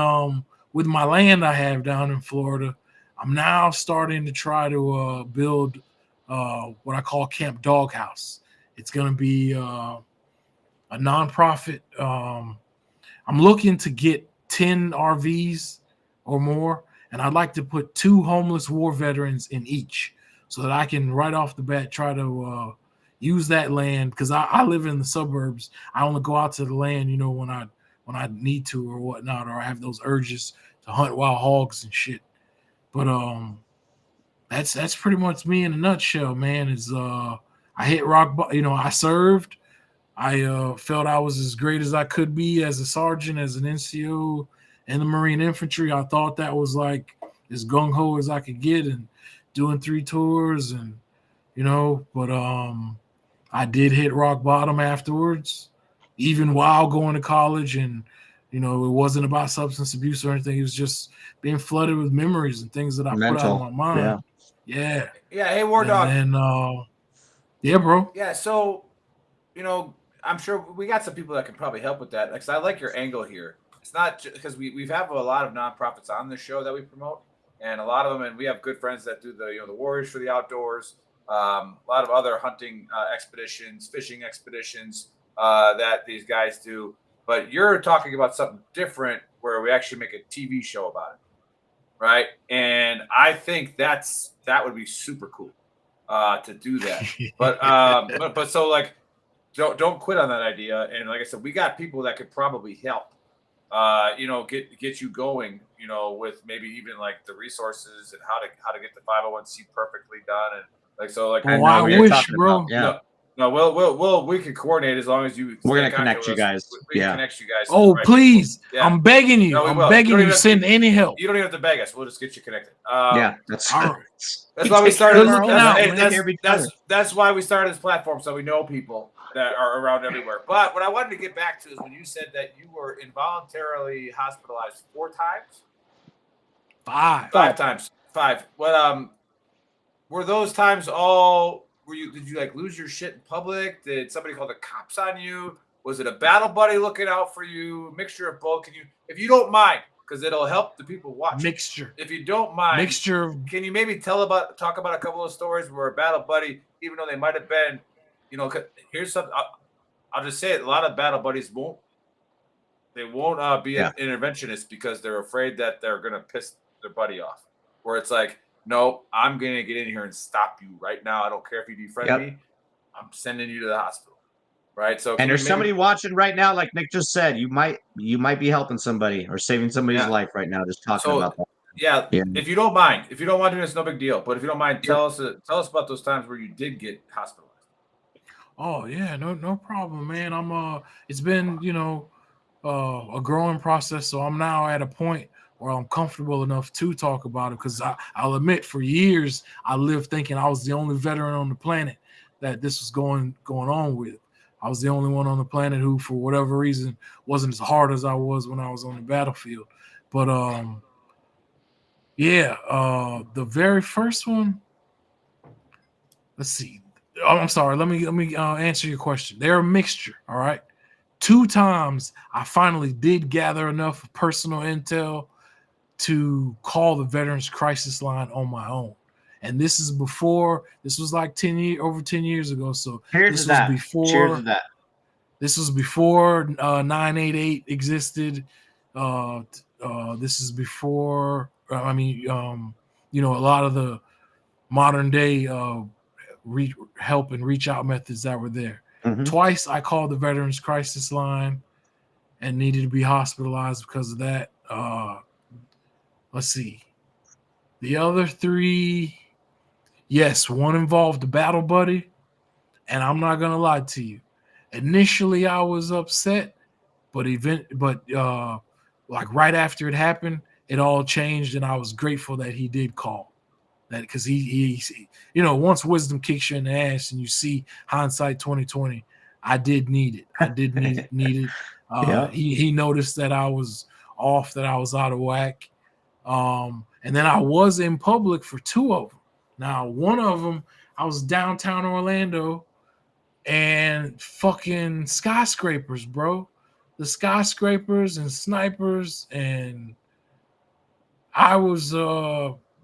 with my land I have down in Florida, I'm now starting to try to build what I call Camp Doghouse. It's going to be a nonprofit. I'm looking to get 10 RVs or more, and I'd like to put 2 homeless war veterans in each, so that I can right off the bat try to use that land, because I live in the suburbs. I only go out to the land, when I need to or whatnot, or I have those urges to hunt wild hogs and shit. But that's pretty much me in a nutshell, man. Is I hit rock bottom. I served. I felt I was as great as I could be as a sergeant, as an NCO in the Marine Infantry. I thought that was like as gung-ho as I could get, and doing 3 tours, and but I did hit rock bottom afterwards, even while going to college. And it wasn't about substance abuse or anything. It was just being flooded with memories and things that I put out of my mind. Yeah. Hey, Wardog. And yeah, bro. Yeah. So, I'm sure we got some people that can probably help with that. Because I like your angle here. It's not just because we have a lot of nonprofits on the show that we promote, and a lot of them, and we have good friends that do the Warriors for the Outdoors, a lot of other hunting expeditions, fishing expeditions that these guys do. But you're talking about something different where we actually make a TV show about it, right? And I think that would be super cool to do that. But so like, don't quit on that idea. And like I said, we got people that could probably help, get you going, with maybe even like the resources and how to get the 501c perfectly done. And like, so like, I wish, bro. Yeah. No, we can coordinate as long as you. We're gonna connect you guys. We can connect you guys. Oh, right. please! Yeah. I'm begging you. No, I'm begging you. Send any help. You don't even have to beg us. We'll just get you connected. That's all right. That's why we started. That's why we started this platform, so we know people that are around everywhere. But what I wanted to get back to is when you said that you were involuntarily hospitalized 4 times. 5 times. 5. What were those times all? Did you like lose your shit in public? Did somebody call the cops on you? Was it a battle buddy looking out for you? Mixture of both? If you don't mind, because it'll help the people watch. Mixture. If you don't mind, mixture. Can you maybe talk about a couple of stories where a battle buddy, even though they might have been, here's something. I'll just say it. A lot of battle buddies won't be an interventionist because they're afraid that they're gonna piss their buddy off. Where it's like, no, I'm going to get in here and stop you right now. I don't care if you defriend me. I'm sending you to the hospital. Right. So, and there's somebody watching right now, like Nick just said, you might be helping somebody or saving somebody's life right now. Just talking about that. Yeah. If you don't mind, if you don't want to do this, no big deal. But if you don't mind, tell us about those times where you did get hospitalized. Oh yeah, no problem, man. It's been, a growing process. So I'm now at a point where I'm comfortable enough to talk about it, because I'll admit, for years I lived thinking I was the only veteran on the planet that this was going on with. I was the only one on the planet who, for whatever reason, wasn't as hard as I was when I was on the battlefield. But the very first one, let's see. Oh, I'm sorry. Let me answer your question. They're a mixture. All right. 2 times I finally did gather enough personal intel to call the Veterans Crisis Line on my own. And this is before, this was like over 10 years ago. So Cheers to that. Cheers to that. This was before 988 existed. This is before, a lot of the modern day help and reach out methods that were there. Mm-hmm. Twice I called the Veterans Crisis Line and needed to be hospitalized because of that. Let's see. The other 3, yes, one involved a battle buddy, and I'm not gonna lie to you. Initially, I was upset, but like right after it happened, it all changed, and I was grateful that he did call. That because he once wisdom kicks you in the ass and you see hindsight 2020, I did need it. I did need it. Yeah. He noticed that I was off, that I was out of whack. And then I was in public for 2 of them. Now, one of them, I was downtown Orlando and fucking skyscrapers, bro. The skyscrapers and snipers, and I was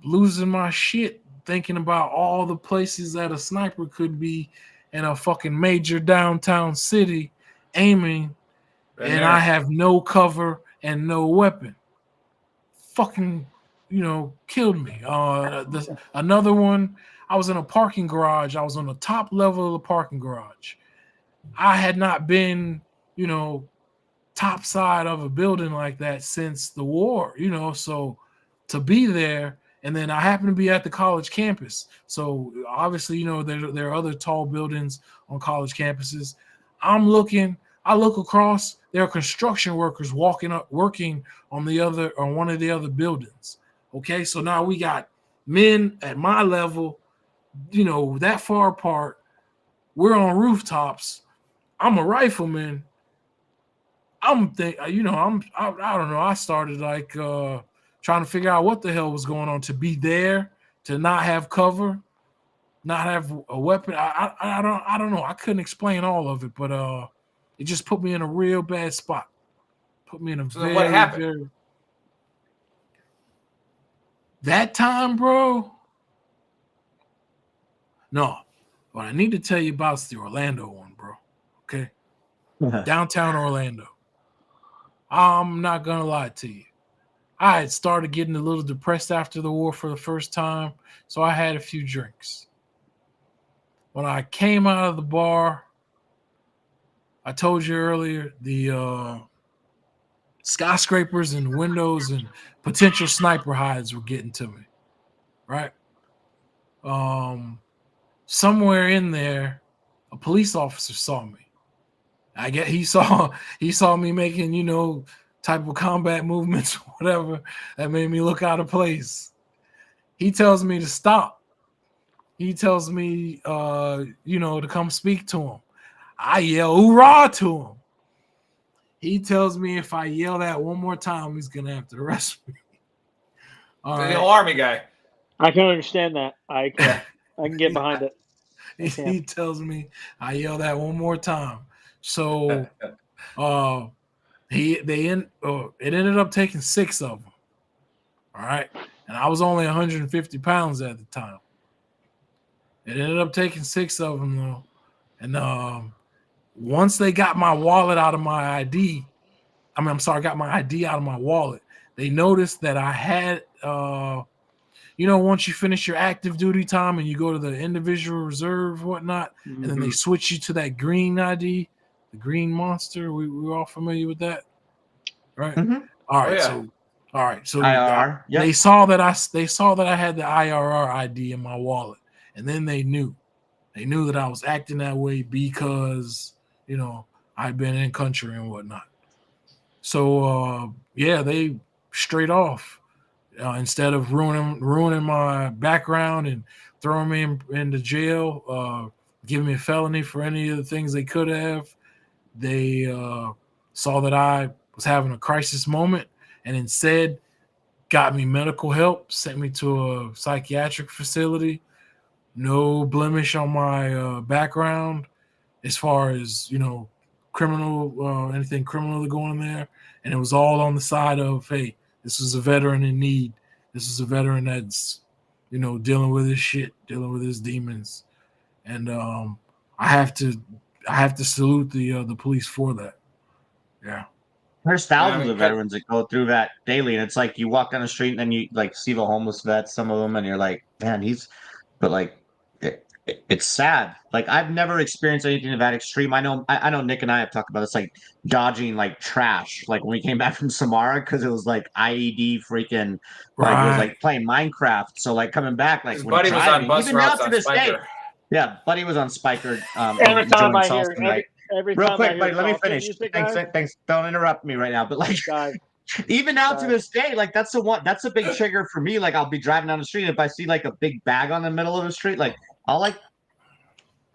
losing my shit thinking about all the places that a sniper could be in a fucking major downtown city aiming, and I have no cover and no weapon. Fucking, killed me. Another one, I was in a parking garage. I was on the top level of the parking garage. I had not been, top side of a building like that since the war, so to be there. And then I happen to be at the college campus. So obviously, there are other tall buildings on college campuses. I look across, there are construction workers working on one of the other buildings. Okay, so now we got men at my level, that far apart. We're on rooftops. I'm a rifleman. I don't know. I started like trying to figure out what the hell was going on, to be there, to not have cover, not have a weapon. I don't know. I couldn't explain all of it, but it just put me in a real bad spot. Put me in a very, what happened? That time, bro. No, what I need to tell you about is the Orlando one, bro. Okay, downtown Orlando. I'm not gonna lie to you. I had started getting a little depressed after the war for the first time, so I had a few drinks. When I came out of the bar, I told you earlier, the skyscrapers and windows and potential sniper hides were getting to me, right? Somewhere in there, a police officer saw me. I guess he saw me making, type of combat movements, whatever, that made me look out of place. He tells me to stop. He tells me, to come speak to him. I yell, hoorah, to him. He tells me if I yell that one more time, he's going to have to arrest me. The Army guy. I can understand that. I can get behind it. He tells me I yell that one more time. So it ended up taking 6 of them. All right. And I was only 150 pounds at the time. It ended up taking 6 of them, though. And once they got my wallet out of my ID, got my ID out of my wallet, they noticed that I had, once you finish your active duty time and you go to the individual reserve, whatnot, and then they switch you to that green ID, the green monster. We're all familiar with that, right? Mm-hmm. All right. So IRR. Yep. They saw that I had the IRR ID in my wallet, and then they knew that I was acting that way because I'd been in country and whatnot. So they straight off, instead of ruining my background and throwing me into jail, giving me a felony for any of the things they could have, they saw that I was having a crisis moment and instead got me medical help, sent me to a psychiatric facility, no blemish on my background as far as, criminal, anything criminal to go in there. And it was all on the side of, hey, this is a veteran in need. This is a veteran that's, dealing with his shit, dealing with his demons. And I have to salute the police for that. Yeah. There's thousands of veterans that go through that daily, and it's like you walk down the street and then you like see the homeless vets, some of them, and you're like, man, but like, it's sad. Like I've never experienced anything of that extreme. I know Nick and I have talked about this, like dodging like trash, like when we came back from Samara, because it was like IED freaking, like it was like playing Minecraft. So like coming back, like His when buddy was on driving, bus even now routes to on this day. Spiker. Yeah, buddy was on Spiker. Every time I hear, every real time quick, I buddy, hear let me finish. Thanks. Don't interrupt me right now. But like, even now to this day, like that's a big trigger for me. Like I'll be driving down the street, if I see like a big bag on the middle of the street, like I'll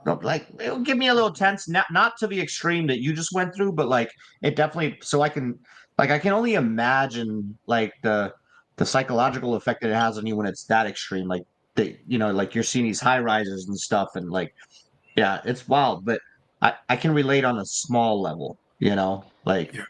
it'll give me a little tense, not to the extreme that you just went through, but like it definitely, so I can only imagine like the psychological effect that it has on you when it's that extreme. Like like you're seeing these high rises and stuff, and like, yeah, it's wild. But I can relate on a small level, like. Yeah.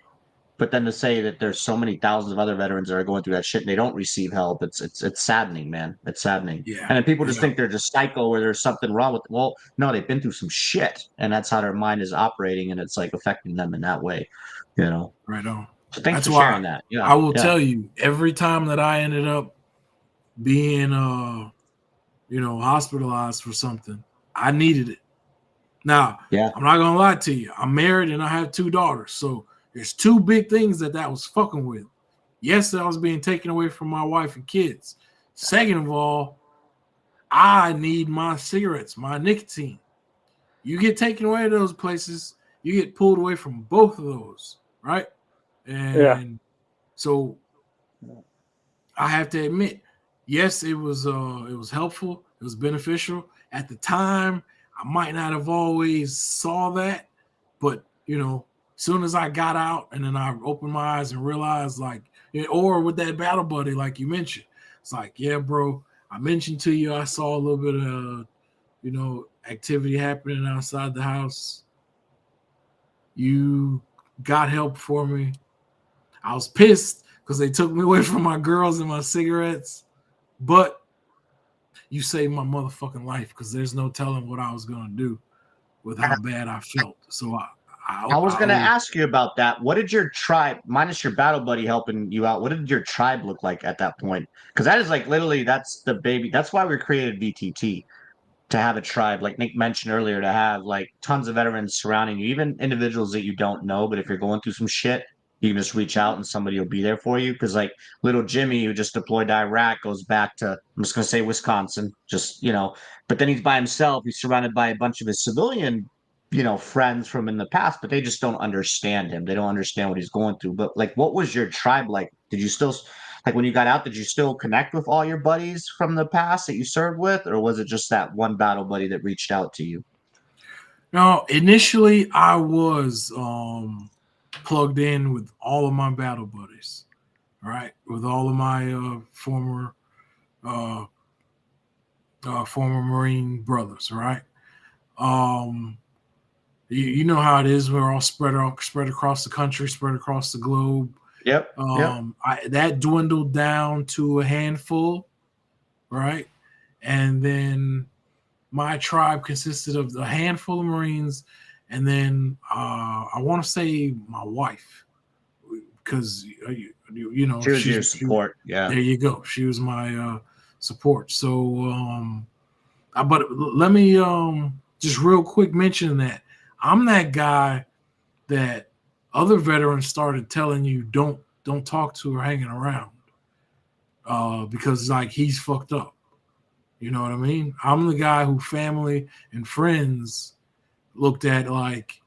But then to say that there's so many thousands of other veterans that are going through that shit and they don't receive help, it's saddening, man. It's saddening. Yeah. And then people just think they're just psycho or there's something wrong with them. Well, no, they've been through some shit, and that's how their mind is operating, and it's like affecting them in that way, Right on. So thanks for sharing that. Yeah. I will tell you, every time that I ended up being hospitalized for something, I needed it. Now, I'm not gonna lie to you. I'm married and I have 2 daughters, so there's 2 big things that was fucking with. Yes, I was being taken away from my wife and kids. Second of all, I need my cigarettes, my nicotine. You get taken away to those places, you get pulled away from both of those, right? And so I have to admit, yes, it was helpful, it was beneficial. At the time, I might not have always saw that, but soon as I got out and then I opened my eyes and realized, like, or with that battle buddy, like you mentioned, it's like, yeah, bro, I mentioned to you, I saw a little bit of, activity happening outside the house. You got help for me. I was pissed because they took me away from my girls and my cigarettes, but you saved my motherfucking life, because there's no telling what I was going to do with how bad I felt. So I was going to ask you about that. What did your tribe, minus your battle buddy helping you out, what did your tribe look like at that point? Because that is like literally, that's the baby. That's why we created VTT, to have a tribe, like Nick mentioned earlier, to have like tons of veterans surrounding you, even individuals that you don't know. But if you're going through some shit, you can just reach out and somebody will be there for you. Because like little Jimmy, who just deployed to Iraq, goes back to, I'm just going to say Wisconsin, just, but then he's by himself. He's surrounded by a bunch of his civilian friends from in the past, but they just don't understand him. They don't understand what he's going through. But like, what was your tribe like? Did you still, like when you got out, did you still connect with all your buddies from the past that you served with, or was it just that one battle buddy that reached out to you? No, initially I was plugged in with all of my battle buddies, right? With all of my former Marine brothers, right? You know how it is. We're all spread across the country, spread across the globe. Yep. That dwindled down to a handful, right? And then my tribe consisted of a handful of Marines, and then I want to say my wife, because she was your support. Yeah, there you go. She was my support. So, but let me just real quick mention that I'm that guy that other veterans started telling you don't talk to or hanging around because like he's fucked up. You know what I mean? I'm the guy who family and friends looked at like,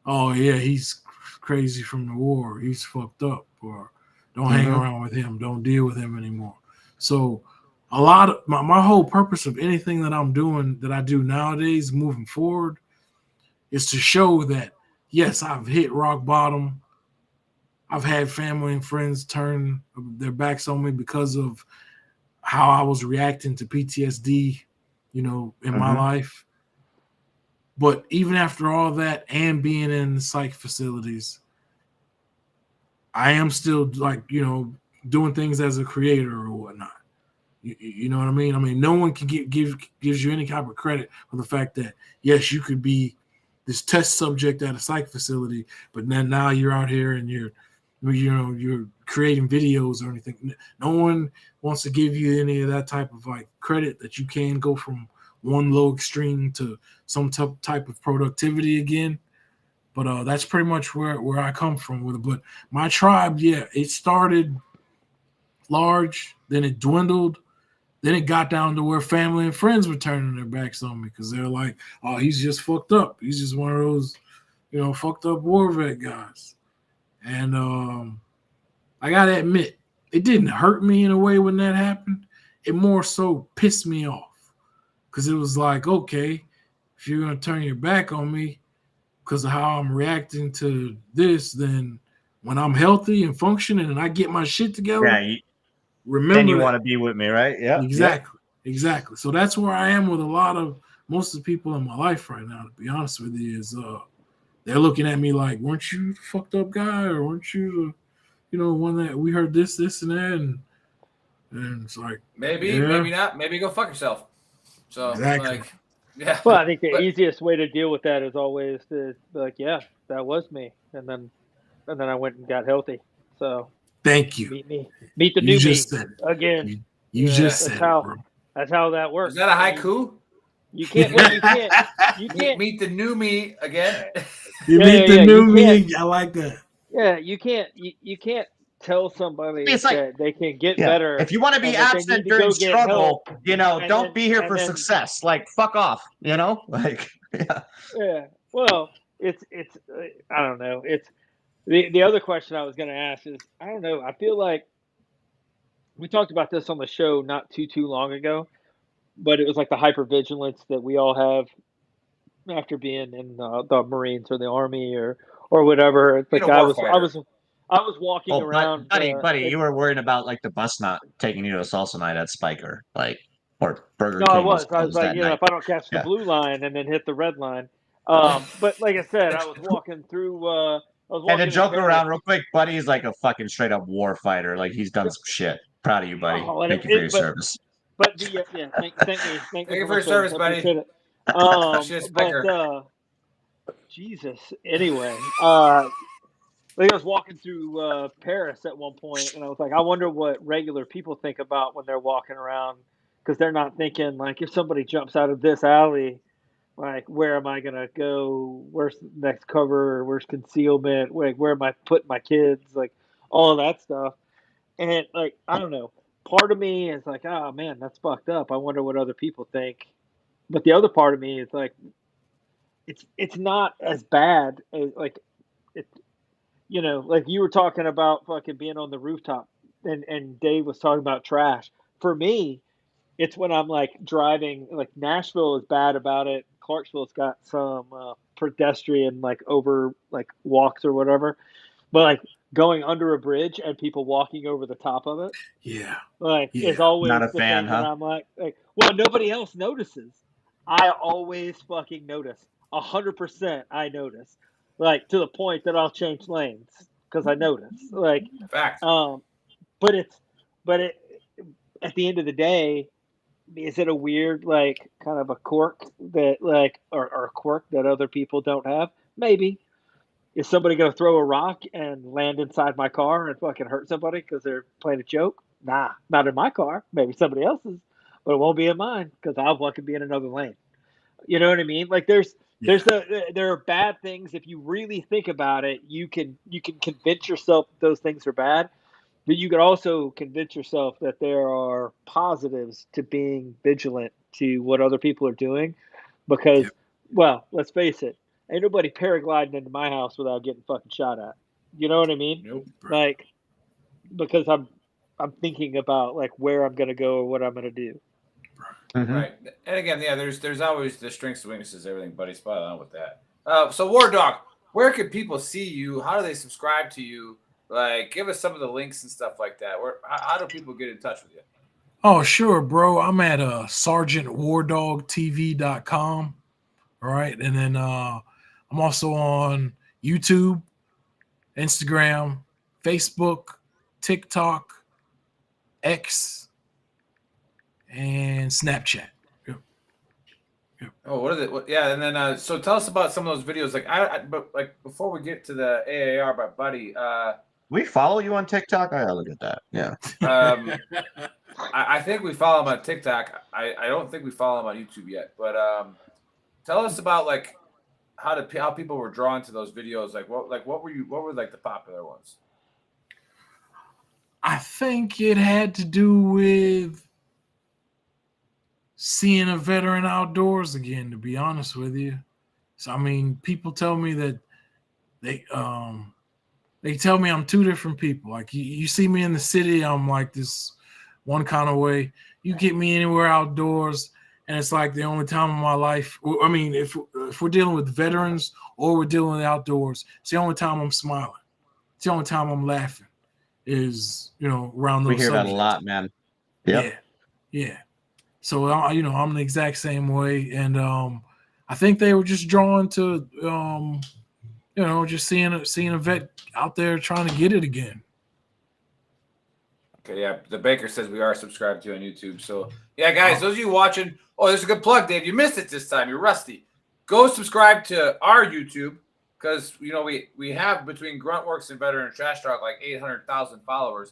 oh yeah, he's crazy from the war. He's fucked up, or don't hang around with him. Don't deal with him anymore. So a lot of my whole purpose of anything that I'm doing, that I do nowadays moving forward, is to show that, yes, I've hit rock bottom. I've had family and friends turn their backs on me because of how I was reacting to PTSD in my life. But even after all that and being in the psych facilities, I am still doing things as a creator or whatnot. You know what I mean? I mean, no one can gives you any type of credit for the fact that, yes, you could be this test subject at a psych facility, but then now you're out here and you're creating videos or anything. No one wants to give you any of that type of credit that you can go from one low extreme to some type of productivity again. But that's pretty much where I come from with it. But my tribe, it started large, then it dwindled. Then it got down to where family and friends were turning their backs on me because they're like, oh, he's just fucked up. He's just one of those, fucked up war vet guys. And I got to admit, it didn't hurt me in a way when that happened. It more so pissed me off because it was like, okay, if you're going to turn your back on me because of how I'm reacting to this, then when I'm healthy and functioning and I get my shit together, remember then you want to be with me, right? Yeah, exactly. So that's where I am with most of the people in my life right now. To be honest with you, is they're looking at me like, "Weren't you the fucked up guy, or weren't you the, one that we heard this, and that?" And it's like maybe not. Maybe go fuck yourself. So exactly. Well, I think the easiest way to deal with that is always to be like, "Yeah, that was me," and then I went and got healthy. So. Thank you. Meet the new me again. You just said it, bro. That's how that works. Is that a haiku? You can't. You can't meet the new me again. You meet the new me. I like that. Yeah, you can't. You can't tell somebody that they can get better. If you want to be absent during struggle, don't be here for success. Like, fuck off. Yeah. Well, it's. I don't know. It's. The other question I was going to ask is, I don't know. I feel like we talked about this on the show not too long ago, but it was like the hypervigilance that we all have after being in the Marines or the Army or whatever. Like I was walking around. Buddy, you were worried about the bus not taking you to a salsa night at Spiker, or Burger King. No, I was like, if I don't catch the blue line and then hit the red line. But like I said, I was walking through. And to joke around real quick, Buddy's like a fucking straight up war fighter. Like he's done some shit. Proud of you, buddy. Thank you for your service. Thank you for your service, buddy. Jesus. Anyway, I was walking through Paris at one point, and I was like, I wonder what regular people think about when they're walking around, because they're not thinking if somebody jumps out of this alley. Where am I going to go? Where's the next cover? Where's concealment? Where am I putting my kids? All of that stuff. And, I don't know. Part of me is like, oh, man, that's fucked up. I wonder what other people think. But the other part of me is it's not as bad as, you were talking about fucking being on the rooftop and Dave was talking about trash. For me, it's when I'm driving, Nashville is bad about it. Clarksville's got some pedestrian over walks or whatever, but going under a bridge and people walking over the top of it, is always not a fan, huh? I'm well, nobody else notices. I always fucking notice. 100% I notice, to the point that I'll change lanes because I notice. Fact. But at the end of the day, is it a weird, kind of a quirk that, or a quirk that other people don't have? Maybe. Is somebody going to throw a rock and land inside my car and fucking hurt somebody because they're playing a joke? Nah, not in my car. Maybe somebody else's, but it won't be in mine because I'll fucking be in another lane. You know what I mean? There are bad things. If you really think about it, you can convince yourself that those things are bad. But you could also convince yourself that there are positives to being vigilant to what other people are doing because, well, let's face it, ain't nobody paragliding into my house without getting fucking shot at. You know what I mean? Nope. Because I'm thinking about where I'm going to go or what I'm going to do. Mm-hmm. Right. And again, there's always the strengths and weaknesses, everything, buddy. Spot on with that. So Wardog, where can people see you? How do they subscribe to you? Give us some of the links and stuff like that. How do people get in touch with you? Oh, sure, bro. I'm at sergeantwardogtv.com. All right. And then I'm also on YouTube, Instagram, Facebook, TikTok, X, and Snapchat. Oh, what is it? And then so tell us about some of those videos. But before we get to the AAR by Buddy, we follow you on TikTok. I gotta look at that. Yeah. I think we follow him on TikTok. I don't think we follow him on YouTube yet. But tell us about how people were drawn to those videos. What were the popular ones? I think it had to do with seeing a veteran outdoors again, to be honest with you. So, I mean, people tell me that they tell me I'm two different people. Like you see me in the city, I'm like this one kind of way. You get me anywhere outdoors, and it's like the only time in my life. I mean, if we're dealing with veterans or we're dealing with outdoors, it's the only time I'm smiling. It's the only time I'm laughing. Is around those. We hear that a lot, man. Yep. Yeah. So I'm the exact same way, and I think they were just drawn to just seeing a vet out there trying to get it again. Okay, yeah. The Baker says we are subscribed to you on YouTube. So yeah, guys, those of you watching, there's a good plug, Dave. You missed it this time. You're rusty. Go subscribe to our YouTube because we have between Gruntworks and Veteran Trash Talk 800,000 followers.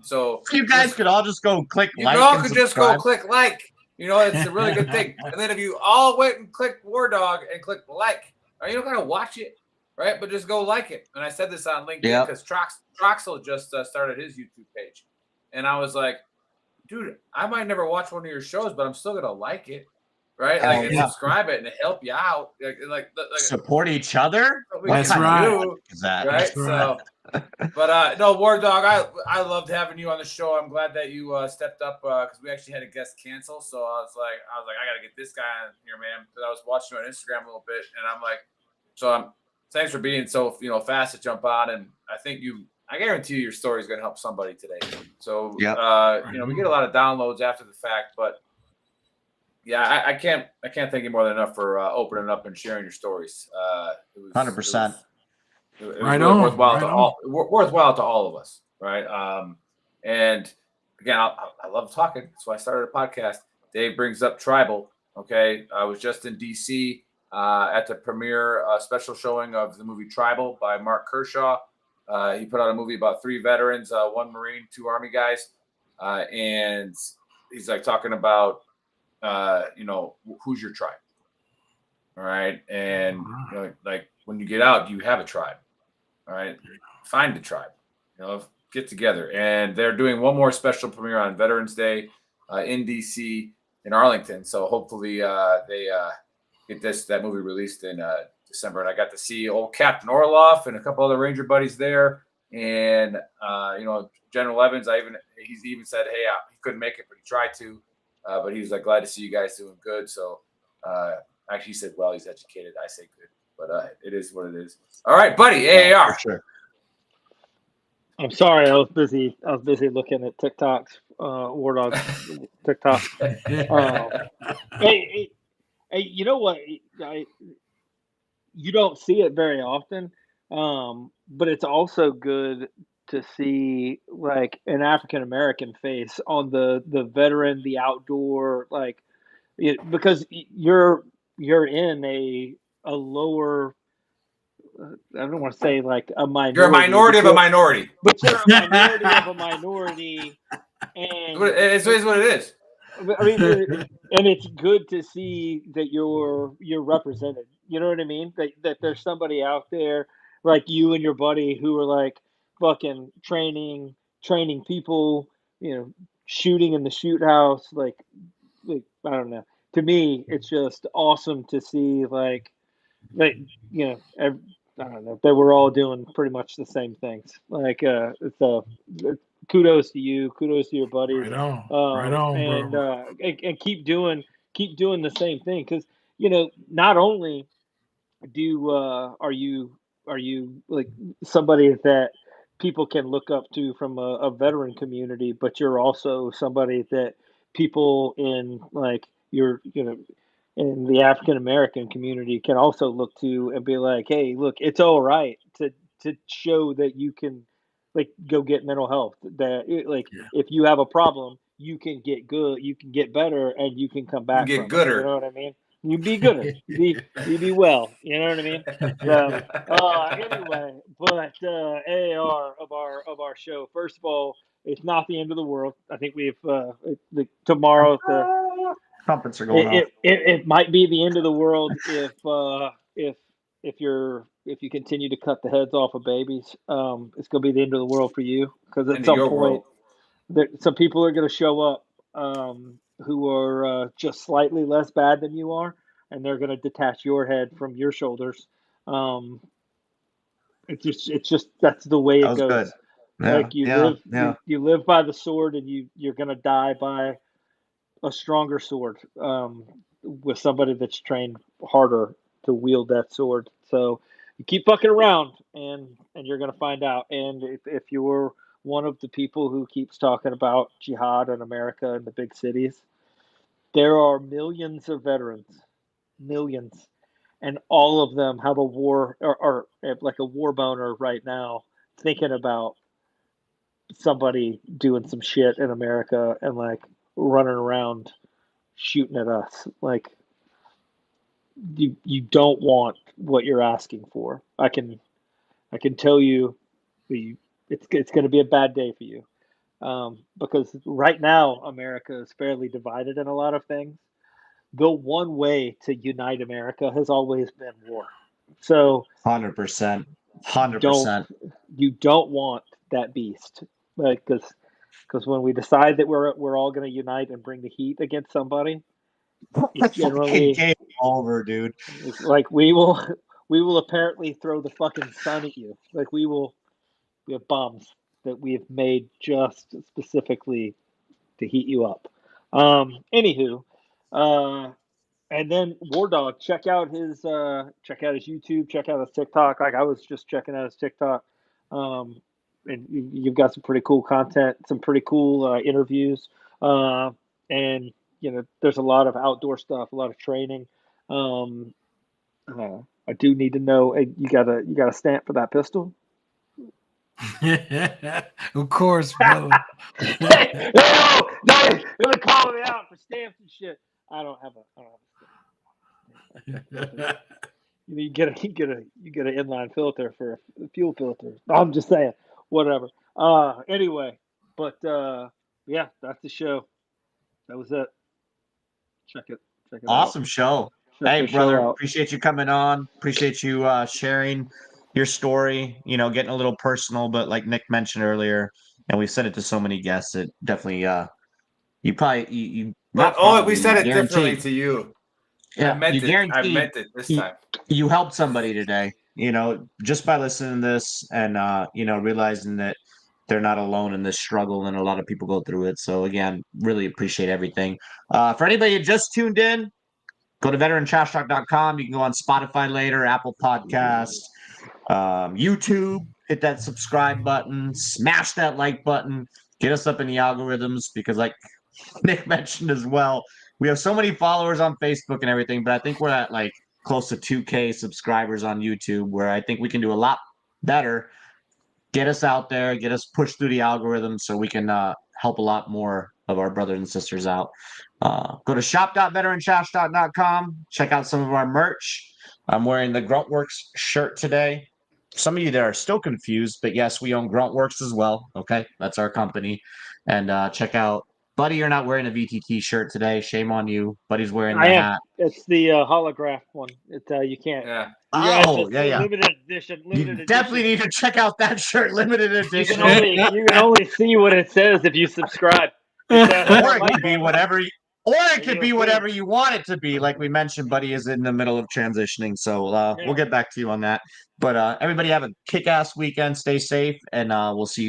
So you guys could all just go click like. You all could just go click like. It's a really good thing. And then if you all went and clicked Wardog and clicked like, you don't gotta watch it, right? But just go like it. And I said this on LinkedIn because Troxel just started his YouTube page, and I was like, dude, I might never watch one of your shows, but I'm still gonna like it, right? And subscribe it and help you out, like support each other. That's right. Right. So. But no, Wardog, I loved having you on the show. I'm glad that you stepped up because we actually had a guest cancel. So I was like, I got to get this guy on here, man. Because I was watching you on Instagram a little bit, and I'm like, thanks for being so fast to jump on. And I guarantee you your story is going to help somebody today. So we get a lot of downloads after the fact, but yeah, I can't thank you more than enough for opening up and sharing your stories. 100%. It was really worthwhile to all of us, right? And again, I love talking. That's why I started a podcast. Dave brings up tribal. Okay, I was just in DC at the premiere special showing of the movie Tribal by Mark Kershaw. He put out a movie about 3 veterans, 1 Marine, 2 Army guys, and he's talking about who's your tribe, all right? And when you get out, you have a tribe. All right, find the tribe, get together. And they're doing one more special premiere on Veterans Day in DC in Arlington. So hopefully they get that movie released in December. And I got to see old Captain Orloff and a couple other Ranger buddies there. And General Evans, he's even said, hey, he couldn't make it, but he tried to. But he was glad to see you guys doing good. So actually, he said, well, he's educated. I say good. But it is what it is. All right, buddy, AAR. For sure. I'm sorry, I was busy looking at TikToks, Wardog TikTok. Hey, you know what? You don't see it very often, but it's also good to see an African American face on the veteran, the outdoor, because you're in a lower, I don't want to say a minority. You're a minority of a minority. But you're a minority of a minority. And it is what it is. I mean, and it's good to see that you're represented. You know what I mean? That there's somebody out there like you and your buddy who are fucking training people, shooting in the shoot house. I don't know. To me, it's just awesome to see I don't know. They were all doing pretty much the same things. Kudos to you. Kudos to your buddies. Right on, and, bro. And keep doing the same thing because not only are you somebody that people can look up to from a veteran community, but you're also somebody that people in like in the African American community can also look to and be like, hey, look, it's all right to show that you can like go get mental health. If you have a problem, you can get good, you can get better, and you can come back get from gooder. it. You know what I mean? You be gooder. You be well. You know what I mean? So anyway, but AAR of our show. First of all, it's not the end of the world. I think we've tomorrow Trumpets are going off. It might be the end of the world if you continue to cut the heads off of babies. It's going to be the end of the world for you because at some point some people are going to show up who are just slightly less bad than you are, and they're going to detach your head from your shoulders. It's just that's the way it goes. Good. Yeah, like you live by the sword, and you're going to die by a stronger sword with somebody that's trained harder to wield that sword. So you keep fucking around, and you're going to find out. And if you're one of the people who keeps talking about jihad in America and the big cities, there are millions of veterans, millions, and all of them have a war or like a war boner right now, thinking about somebody doing some shit in America and like running around shooting at us. Like you don't want what you're asking for. I can tell you it's going to be a bad day for you. Because right now America is fairly divided in a lot of things. The one way to unite America has always been war. So 100%. You don't want that beast, like because when we decide that we're all going to unite and bring the heat against somebody, it's generally game over, dude. Like we will apparently throw the fucking sun at you. Like we have bombs that we have made just specifically to heat you up. Anywho, and then Wardog, check out his YouTube, check out his TikTok. Like I was just checking out his TikTok. And you've got some pretty cool content, some pretty cool interviews, and there's a lot of outdoor stuff, a lot of training. I do need to know. Hey, you got a stamp for that pistol? Of course, brother. Hey, no, you're calling me out for stamps and shit. I don't have a stamp. You get an inline filter for a fuel filter. I'm just saying, whatever. Anyway, but yeah, that's the show. That was it. Check it Awesome out. show. Hey, brother, appreciate you coming on. Appreciate you sharing your story, getting a little personal, but like Nick mentioned earlier, and we've said it to so many guests, it definitely, we said it differently to you. Yeah, I meant it this time. You helped somebody today, just by listening to this and, realizing that they're not alone in this struggle and a lot of people go through it. So again, really appreciate everything. For anybody who just tuned in, go to veterantrashtalk.com. You can go on Spotify later, Apple Podcasts, YouTube, hit that subscribe button, smash that like button, get us up in the algorithms because like Nick mentioned as well, we have so many followers on Facebook and everything, but I think we're at like close to 2K subscribers on YouTube where I think we can do a lot better. Get us out there, get us pushed through the algorithm so we can help a lot more of our brothers and sisters out. Go to shop.veterantrashtalk.com. Check out some of our merch. I'm wearing the Gruntworks shirt today. Some of you that are still confused, but yes, we own Gruntworks as well. Okay, that's our company. And check out Buddy. You're not wearing a VTT shirt today. Shame on you. Buddy's wearing the hat. It's the holograph one. You can't. Yeah. Limited edition. You definitely need to check out that shirt. Limited edition. You can only see what it says if you subscribe. Or it could be whatever. Or it could be whatever you want it to be. Like we mentioned, Buddy is in the middle of transitioning. So we'll get back to you on that. But everybody have a kick-ass weekend. Stay safe. And we'll see you.